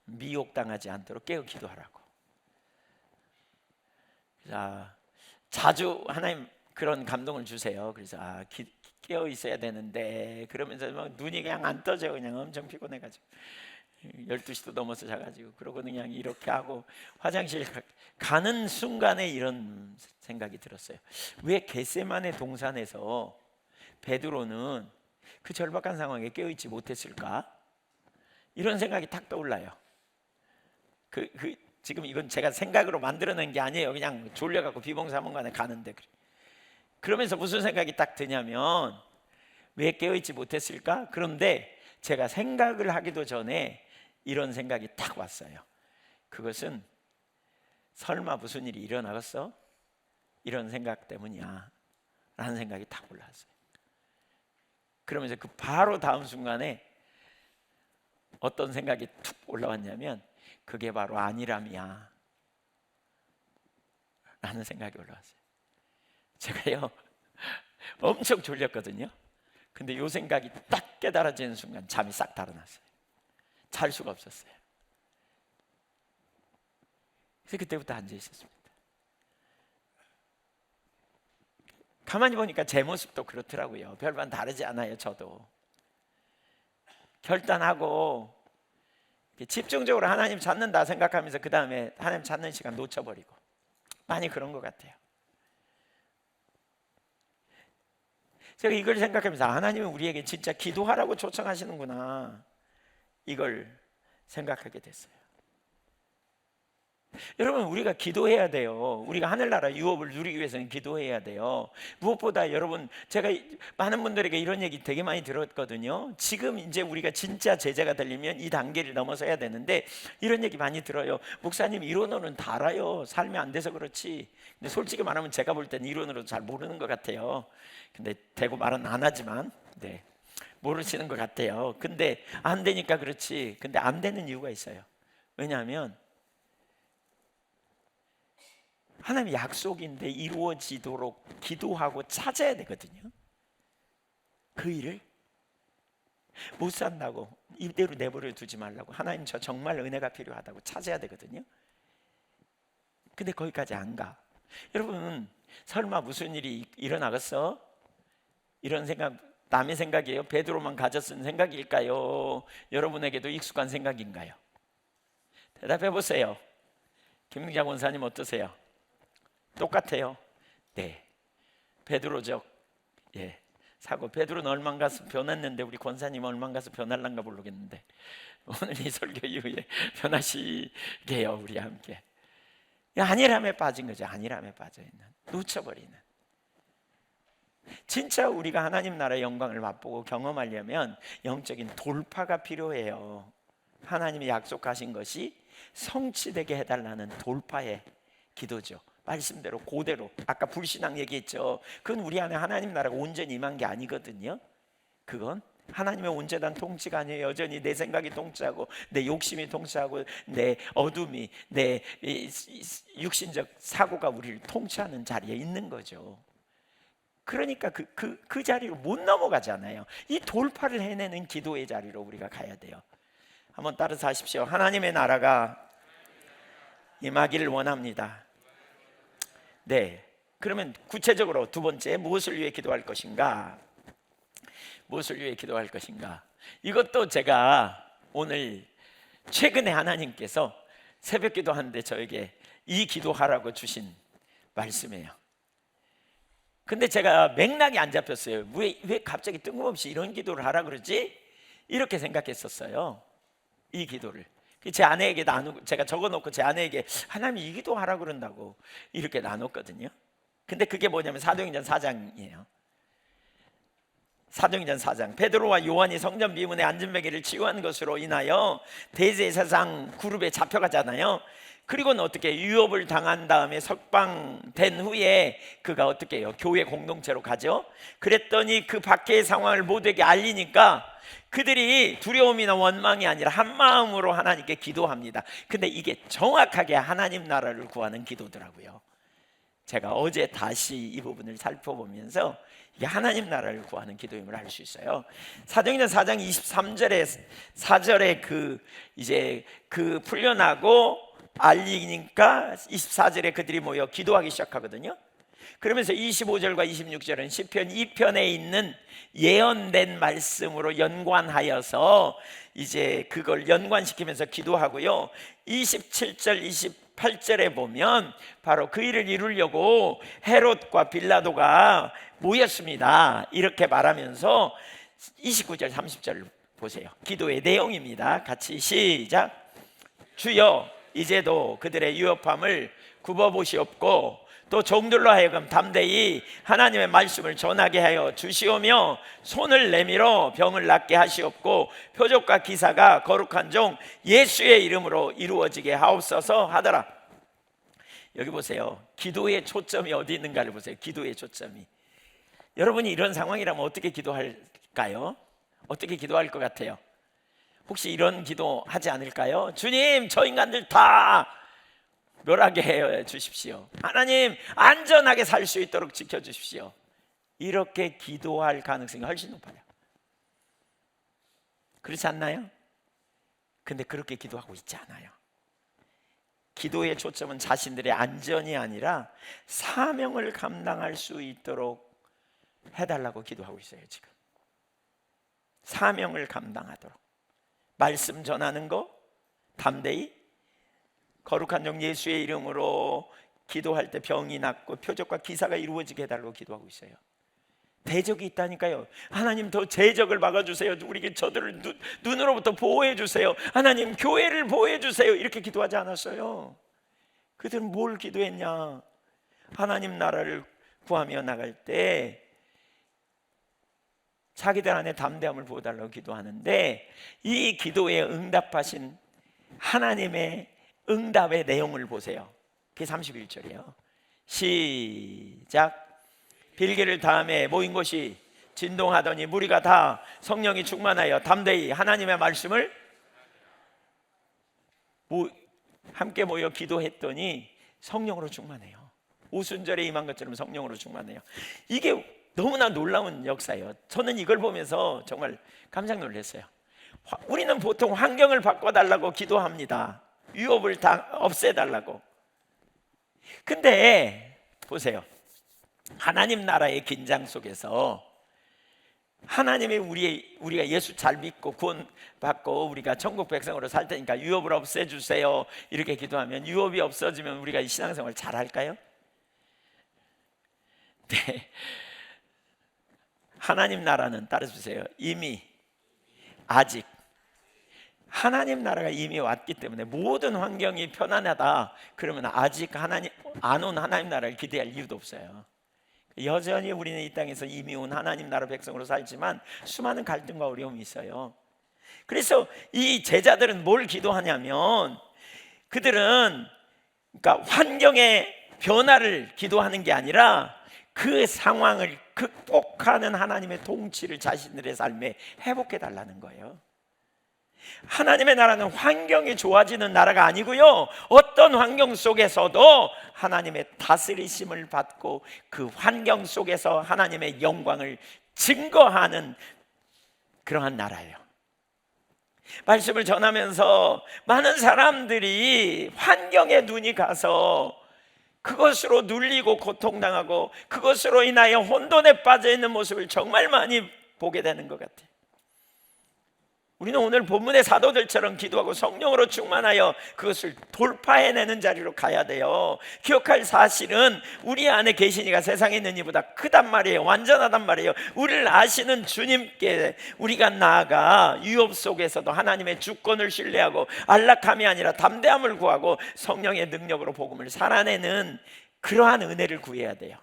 미혹당하지 않도록 깨어 기도하라고. 자주 하나님 그런 감동을 주세요. 그래서 깨어 있어야 되는데 그러면서 막 눈이 그냥 안 떠져요. 그냥 엄청 피곤해가지고 12시도 넘어서 자가지고 그러고 그냥 이렇게 하고 화장실 가는 순간에 이런 생각이 들었어요. 왜 겟세마네 동산에서 베드로는 그 절박한 상황에 깨어있지 못했을까? 이런 생각이 탁 떠올라요. 지금 이건 제가 생각으로 만들어낸 게 아니에요. 그냥 졸려갖고 비봉사문관에 가는데 그러면서 무슨 생각이 딱 드냐면 왜 깨어있지 못했을까? 그런데 제가 생각을 하기도 전에 이런 생각이 딱 왔어요. 그것은 설마 무슨 일이 일어나겠어? 이런 생각 때문이야 라는 생각이 딱 올라왔어요. 그러면서 그 바로 다음 순간에 어떤 생각이 툭 올라왔냐면 그게 바로 안일함이야 라는 생각이 올라왔어요. 제가요 엄청 졸렸거든요. 근데 요 생각이 딱 깨달아지는 순간 잠이 싹 달아났어요. 잘 수가 없었어요. 그래서 그때부터 앉아 있었습니다. 가만히 보니까 제 모습도 그렇더라고요. 별반 다르지 않아요. 저도 결단하고 집중적으로 하나님 찾는다 생각하면서 그 다음에 하나님 찾는 시간 놓쳐버리고 많이 그런 것 같아요. 제가 이걸 생각하면서 하나님은 우리에게 진짜 기도하라고 초청하시는구나 이걸 생각하게 됐어요. 여러분 우리가 기도해야 돼요. 우리가 하늘나라 유업을 누리기 위해서는 기도해야 돼요. 무엇보다 여러분 제가 많은 분들에게 이런 얘기 되게 많이 들었거든요. 지금 이제 우리가 진짜 제자가 되려면 이 단계를 넘어서야 되는데 이런 얘기 많이 들어요. 목사님 이론으로는 다 알아요. 삶이 안 돼서 그렇지. 근데 솔직히 말하면 제가 볼 때는 이론으로도 잘 모르는 것 같아요. 근데 대고 말은 안 하지만 네, 모르시는 것 같아요. 근데 안 되니까 그렇지. 근데 안 되는 이유가 있어요. 왜냐하면 하나님의 약속인데 이루어지도록 기도하고 찾아야 되거든요. 그 일을 못 산다고 이대로 내버려 두지 말라고, 하나님 저 정말 은혜가 필요하다고 찾아야 되거든요. 근데 거기까지 안 가. 여러분, 설마 무슨 일이 일어나겠어? 이런 생각, 남의 생각이에요? 베드로만 가졌은 생각일까요? 여러분에게도 익숙한 생각인가요? 대답해 보세요. 김민자 권사님 어떠세요? 똑같아요? 네, 베드로적 사고. 베드로는 얼만 가서 변했는데 우리 권사님 얼만 가서 변할란가 모르겠는데 오늘 이 설교 이후에 변하시게요. 우리 함께. 안일함에 빠진 거죠. 안일함에 빠져있는, 놓쳐버리는. 진짜 우리가 하나님 나라의 영광을 맛보고 경험하려면 영적인 돌파가 필요해요. 하나님이 약속하신 것이 성취되게 해달라는 돌파의 기도죠. 말씀대로 그대로, 아까 불신앙 얘기했죠. 그건 우리 안에 하나님 나라가 온전히 임한 게 아니거든요. 그건 하나님의 온전한 통치가 아니에요. 여전히 내 생각이 통치하고 내 욕심이 통치하고 내 어둠이, 내 육신적 사고가 우리를 통치하는 자리에 있는 거죠. 그러니까 그 자리로 못 넘어가잖아요. 이 돌파를 해내는 기도의 자리로 우리가 가야 돼요. 한번 따라서 하십시오. 하나님의 나라가 임하기를 원합니다. 네, 그러면 구체적으로 두 번째, 무엇을 위해 기도할 것인가? 무엇을 위해 기도할 것인가? 이것도 제가 오늘 최근에 하나님께서 새벽 기도하는데 저에게 이 기도하라고 주신 말씀이에요. 근데 제가 맥락이 안 잡혔어요. 왜 갑자기 뜬금없이 이런 기도를 하라 그러지? 이렇게 생각했었어요. 이 기도를 제 아내에게 나누고, 제가 적어놓고 제 아내에게 하나님이 이 기도 하라 그런다고 이렇게 나눴거든요. 근데 그게 뭐냐면 사도행전 4장이에요. 사도행전 4장, 베드로와 요한이 성전 비문에 앉은 베개를 치유한 것으로 인하여 대제사장 그룹에 잡혀가잖아요. 그리고는 어떻게 유업을 당한 다음에 석방된 후에 그가 어떻게 해요? 교회 공동체로 가죠. 그랬더니 그 밖의 상황을 모두에게 알리니까 그들이 두려움이나 원망이 아니라 한 마음으로 하나님께 기도합니다. 근데 이게 정확하게 하나님 나라를 구하는 기도더라고요. 제가 어제 다시 이 부분을 살펴보면서 이게 하나님 나라를 구하는 기도임을 알 수 있어요. 사도행전 4장 23절에 4절에 이제 풀려나고 알리니까 24절에 그들이 모여 기도하기 시작하거든요. 그러면서 25절과 26절은 시편 2편에 있는 예언된 말씀으로 연관하여서 이제 그걸 연관시키면서 기도하고요. 27절 28절에 보면 바로 그 일을 이루려고 헤롯과 빌라도가 모였습니다. 이렇게 말하면서 29절 30절 보세요. 기도의 내용입니다. 같이 시작. 주여 이제도 그들의 유업함을 굽어보시옵고 또 종들로 하여금 담대히 하나님의 말씀을 전하게 하여 주시오며 손을 내밀어 병을 낫게 하시옵고 표적과 기사가 거룩한 종 예수의 이름으로 이루어지게 하옵소서 하더라. 여기 보세요. 기도의 초점이 어디 있는가를 보세요. 기도의 초점이. 여러분이 이런 상황이라면 어떻게 기도할까요? 어떻게 기도할 것 같아요? 혹시 이런 기도 하지 않을까요? 주님, 저 인간들 다 멸하게 해 주십시오. 하나님, 안전하게 살 수 있도록 지켜주십시오. 이렇게 기도할 가능성이 훨씬 높아요. 그렇지 않나요? 근데 그렇게 기도하고 있지 않아요. 기도의 초점은 자신들의 안전이 아니라 사명을 감당할 수 있도록 해달라고 기도하고 있어요. 지금 사명을 감당하도록 말씀 전하는 거 담대히, 거룩한 종 예수의 이름으로 기도할 때 병이 낫고 표적과 기사가 이루어지게 해달라고 기도하고 있어요. 대적이 있다니까요. 하나님, 더 대적을 막아주세요. 우리에게 저들을 눈으로부터 보호해 주세요. 하나님, 교회를 보호해 주세요. 이렇게 기도하지 않았어요. 그들은 뭘 기도했냐? 하나님 나라를 구하며 나갈 때 자기들 안에 담대함을 보여달라고 기도하는데, 이 기도에 응답하신 하나님의 응답의 내용을 보세요. 그게 31절이에요. 시작. 빌기를 다음에 모인 곳이 진동하더니 무리가 다 성령이 충만하여 담대히 하나님의 말씀을 함께 모여 기도했더니 성령으로 충만해요. 오순절에 임한 것처럼 성령으로 충만해요. 이게 너무나 놀라운 역사예요. 저는 이걸 보면서 정말 깜짝 놀랐어요. 우리는 보통 환경을 바꿔달라고 기도합니다. 유업을 다 없애달라고. 근데 보세요, 하나님 나라의 긴장 속에서 하나님이 우리가 예수 잘 믿고 구원 받고 우리가 천국 백성으로 살 테니까 유업을 없애주세요 이렇게 기도하면, 유업이 없어지면 우리가 이 신앙생활 잘 할까요? 네. 하나님 나라는 따라주세요. 이미 아직 하나님 나라가 이미 왔기 때문에 모든 환경이 편안하다 그러면 아직 하나님 안 온 하나님 나라를 기대할 이유도 없어요. 여전히 우리는 이 땅에서 이미 온 하나님 나라 백성으로 살지만 수많은 갈등과 어려움이 있어요. 그래서 이 제자들은 뭘 기도하냐면, 그들은 그러니까 환경의 변화를 기도하는 게 아니라 그 상황을 극복하는 하나님의 통치를 자신들의 삶에 회복해 달라는 거예요. 하나님의 나라는 환경이 좋아지는 나라가 아니고요, 어떤 환경 속에서도 하나님의 다스리심을 받고 그 환경 속에서 하나님의 영광을 증거하는 그러한 나라예요. 말씀을 전하면서 많은 사람들이 환경에 눈이 가서 그것으로 눌리고 고통당하고 그것으로 인하여 혼돈에 빠져 있는 모습을 정말 많이 보게 되는 것 같아요. 우리는 오늘 본문의 사도들처럼 기도하고 성령으로 충만하여 그것을 돌파해내는 자리로 가야 돼요. 기억할 사실은 우리 안에 계신 이가 세상에 있는 이보다 크단 말이에요. 완전하단 말이에요. 우리를 아시는 주님께 우리가 나아가 유업 속에서도 하나님의 주권을 신뢰하고 안락함이 아니라 담대함을 구하고 성령의 능력으로 복음을 살아내는 그러한 은혜를 구해야 돼요.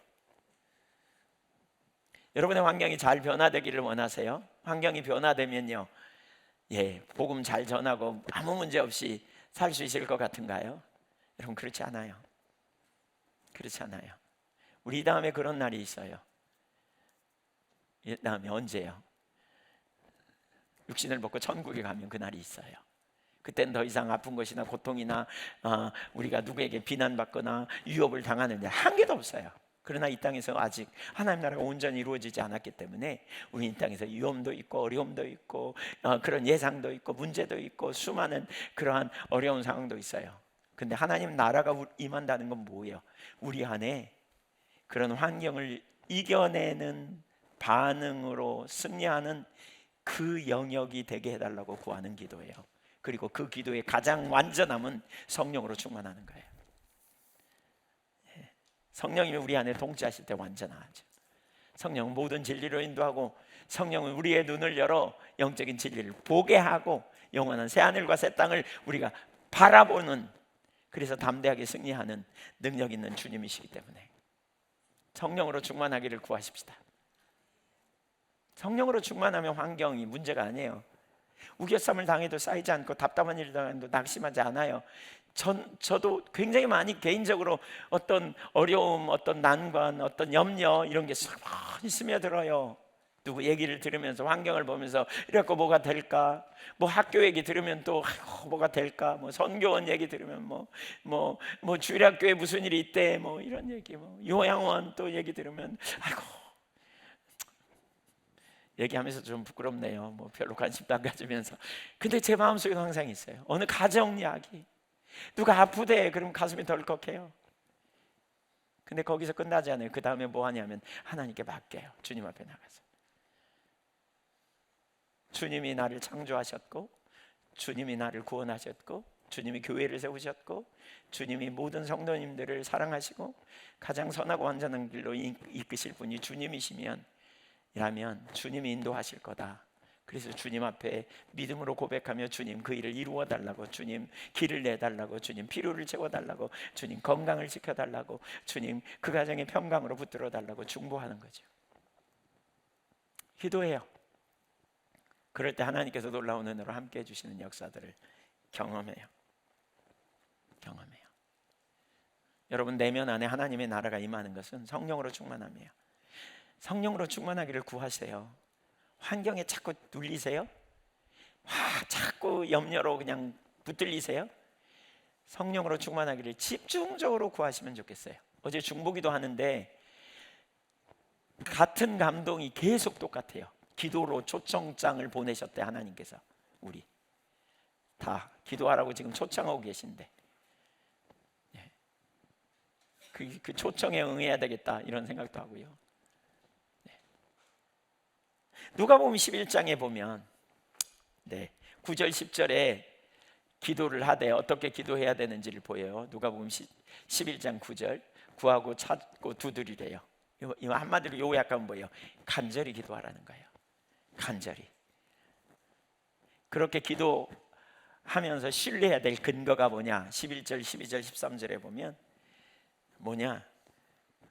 여러분의 환경이 잘 변화되기를 원하세요? 환경이 변화되면요, 복음 잘 전하고 아무 문제 없이 살 수 있을 것 같은가요? 여러분, 그렇지 않아요. 그렇지 않아요. 우리 다음에 그런 날이 있어요. 이 다음에 언제요? 육신을 벗고 천국에 가면 그 날이 있어요. 그때는 더 이상 아픈 것이나 고통이나 우리가 누구에게 비난받거나 유업을 당하는 일 한 개도 없어요. 그러나 이 땅에서 아직 하나님 나라가 온전히 이루어지지 않았기 때문에 우리 이 땅에서 위험도 있고 어려움도 있고 그런 예상도 있고 문제도 있고 수많은 그러한 어려운 상황도 있어요. 근데 하나님 나라가 임한다는 건 뭐예요? 우리 안에 그런 환경을 이겨내는 반응으로 승리하는 그 영역이 되게 해달라고 구하는 기도예요. 그리고 그 기도의 가장 완전함은 성령으로 충만하는 거예요. 성령님이 우리 안에 통치하실 때 완전하죠. 성령은 모든 진리로 인도하고, 성령은 우리의 눈을 열어 영적인 진리를 보게 하고 영원한 새하늘과 새 땅을 우리가 바라보는, 그래서 담대하게 승리하는 능력 있는 주님이시기 때문에 성령으로 충만하기를 구하십시다. 성령으로 충만하면 환경이 문제가 아니에요. 우겨쌈을 당해도 쌓이지 않고 답답한 일을 당해도 낙심하지 않아요. 저도 굉장히 많이 개인적으로 어떤 어려움, 어떤 난관, 어떤 염려 이런 게 많이 스며들어요. 누구 얘기를 들으면서, 환경을 보면서 이래갖고 뭐가 될까? 뭐 학교 얘기 들으면 또 뭐가 될까? 뭐 선교원 얘기 들으면 뭐 주일학교에 무슨 일이 있대, 뭐 이런 얘기, 뭐 요양원 또 얘기 들으면 아이고, 얘기하면서 좀 부끄럽네요. 뭐 별로 관심도 안 가지면서. 근데 제 마음속에도 항상 있어요. 어느 가정 이야기, 누가 아프대 그러면 가슴이 덜컥해요. 근데 거기서 끝나지 않아요. 그 다음에 뭐 하냐면 하나님께 맡겨요. 주님 앞에 나가서 주님이 나를 창조하셨고, 주님이 나를 구원하셨고, 주님이 교회를 세우셨고, 주님이 모든 성도님들을 사랑하시고 가장 선하고 완전한 길로 이끄실 분이 주님이시면, 라면 주님이 인도하실 거다. 그래서 주님 앞에 믿음으로 고백하며 주님 그 일을 이루어 달라고, 주님 길을 내달라고, 주님 필요를 채워달라고, 주님 건강을 지켜달라고, 주님 그 가정의 평강으로 붙들어 달라고 중보하는 거죠. 기도해요. 그럴 때 하나님께서 놀라운 은혜로 함께 해주시는 역사들을 경험해요. 여러분, 내면 안에 하나님의 나라가 임하는 것은 성령으로 충만함이에요. 성령으로 충만하기를 구하세요. 환경에 자꾸 눌리세요? 자꾸 염려로 그냥 붙들리세요? 성령으로 충만하기를 집중적으로 구하시면 좋겠어요. 어제 중보기도 하는데 같은 감동이 계속 똑같아요. 기도로 초청장을 보내셨대. 하나님께서 우리 다 기도하라고 지금 초청하고 계신데, 그 초청에 응해야 되겠다 이런 생각도 하고요. 누가복음 11장에 보면 9절 10절에 기도를 하되 어떻게 기도해야 되는지를 보여요. 누가복음 11장 9절, 구하고 찾고 두드리래요. 이거 한마디로 요약하면 뭐예요? 간절히 기도하라는 거예요. 간절히. 그렇게 기도하면서 신뢰해야 될 근거가 뭐냐? 11절, 12절, 13절에 보면 뭐냐?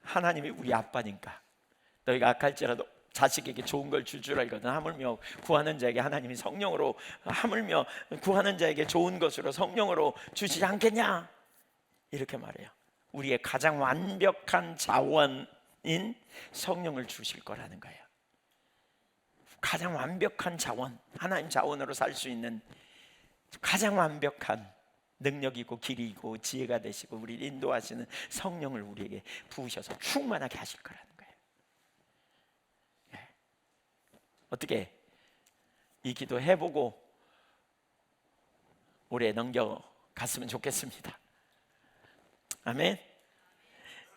하나님이 우리 아빠니까 너희가 악할지라도 자식에게 좋은 걸 줄 줄 알거든. 하물며 구하는 자에게 하나님이 성령으로, 하물며 구하는 자에게 좋은 것으로 성령으로 주시지 않겠냐? 이렇게 말해요. 우리의 가장 완벽한 자원인 성령을 주실 거라는 거예요. 가장 완벽한 자원, 하나님 자원으로 살 수 있는 가장 완벽한 능력이고 길이고 지혜가 되시고 우리를 인도하시는 성령을 우리에게 부으셔서 충만하게 하실 거라는 거예요. 어떻게 이 기도 해보고 올해 넘겨갔으면 좋겠습니다. 아멘.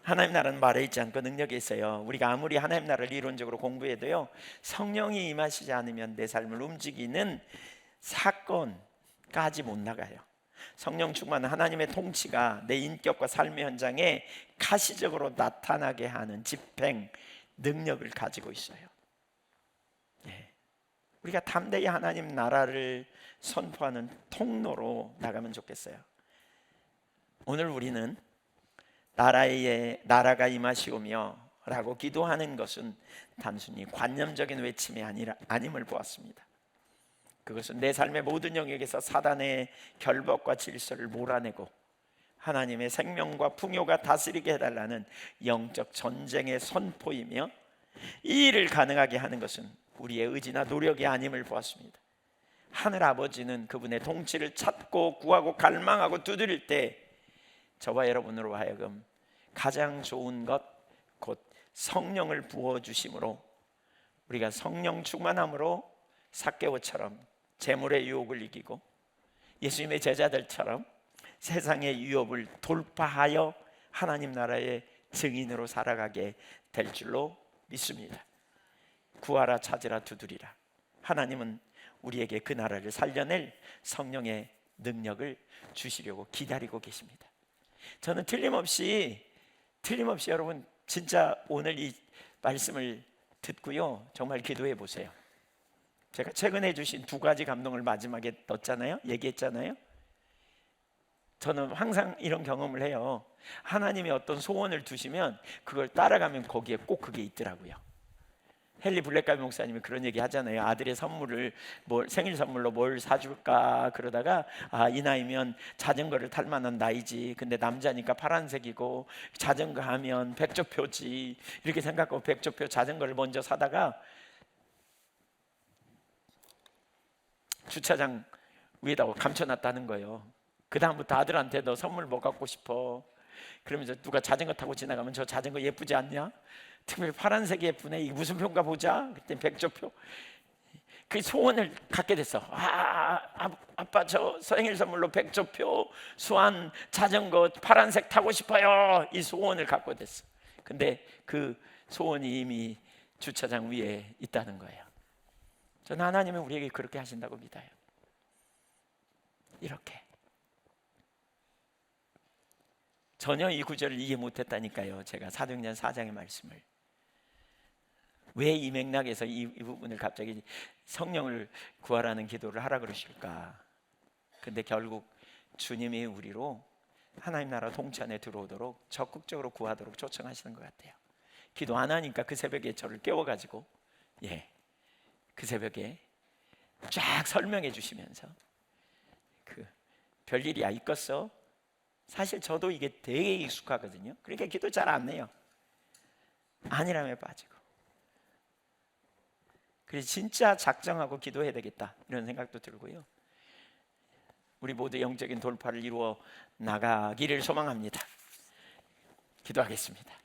하나님 나라는 말에 있지 않고 능력에 있어요. 우리가 아무리 하나님 나라를 이론적으로 공부해도요, 성령이 임하시지 않으면 내 삶을 움직이는 사건까지 못 나가요. 성령 충만은 하나님의 통치가 내 인격과 삶의 현장에 가시적으로 나타나게 하는 집행 능력을 가지고 있어요. 우리가 담대히 하나님 나라를 선포하는 통로로 나가면 좋겠어요. 오늘 우리는 나라가 임하시오며 라고 기도하는 것은 단순히 관념적인 외침이 아님을 보았습니다. 그것은 내 삶의 모든 영역에서 사단의 결박과 질서를 몰아내고 하나님의 생명과 풍요가 다스리게 해달라는 영적 전쟁의 선포이며, 이 일을 가능하게 하는 것은 우리의 의지나 노력이 아님을 보았습니다. 하늘 아버지는 그분의 통치를 찾고 구하고 갈망하고 두드릴 때 저와 여러분으로 하여금 가장 좋은 것 곧 성령을 부어주심으로 우리가 성령 충만함으로 삭개오처럼 재물의 유혹을 이기고 예수님의 제자들처럼 세상의 유혹을 돌파하여 하나님 나라의 증인으로 살아가게 될 줄로 믿습니다. 구하라, 찾으라, 두드리라. 하나님은 우리에게 그 나라를 살려낼 성령의 능력을 주시려고 기다리고 계십니다. 저는 틀림없이 여러분 진짜 오늘 이 말씀을 듣고요, 정말 기도해 보세요. 제가 최근에 주신 2가지 감동을 마지막에 넣었잖아요, 얘기했잖아요. 저는 항상 이런 경험을 해요. 하나님이 어떤 소원을 두시면 그걸 따라가면 거기에 꼭 그게 있더라고요. 헨리 블랙가비 목사님이 그런 얘기 하잖아요. 아들의 선물을 생일 선물로 뭘 사줄까 그러다가 이 나이면 자전거를 탈 만한 나이지, 근데 남자니까 파란색이고 자전거 하면 백조표지 이렇게 생각하고 백조표 자전거를 먼저 사다가 주차장 위에다가 감춰놨다는 거예요. 그 다음부터 아들한테 너 선물 뭐 갖고 싶어? 그러면서 누가 자전거 타고 지나가면 저 자전거 예쁘지 않냐? 특별히 파란색이 예쁘네. 이게 무슨 표인가 보자. 그때 백조표. 그 소원을 갖게 됐어. 아빠 저 생일 선물로 백조표 수완 자전거 파란색 타고 싶어요. 이 소원을 갖고 됐어. 근데 그 소원이 이미 주차장 위에 있다는 거예요. 저는 하나님은 우리에게 그렇게 하신다고 믿어요. 이렇게. 전혀 이 구절을 이해 못했다니까요. 제가 사도행전 4장의 말씀을. 왜 이 맥락에서 이 부분을 갑자기 성령을 구하라는 기도를 하라 그러실까? 근데 결국 주님이 우리로 하나님 나라 통치 안에 들어오도록 적극적으로 구하도록 초청하시는 것 같아요. 기도 안 하니까 그 새벽에 저를 깨워가지고 그 새벽에 쫙 설명해 주시면서 그 별일이야 있겠어? 사실 저도 이게 되게 익숙하거든요. 그러니까 기도 잘 안 해요. 아니라면 빠지고. 그래서 진짜 작정하고 기도해야 되겠다 이런 생각도 들고요. 우리 모두 영적인 돌파를 이루어 나가기를 소망합니다. 기도하겠습니다.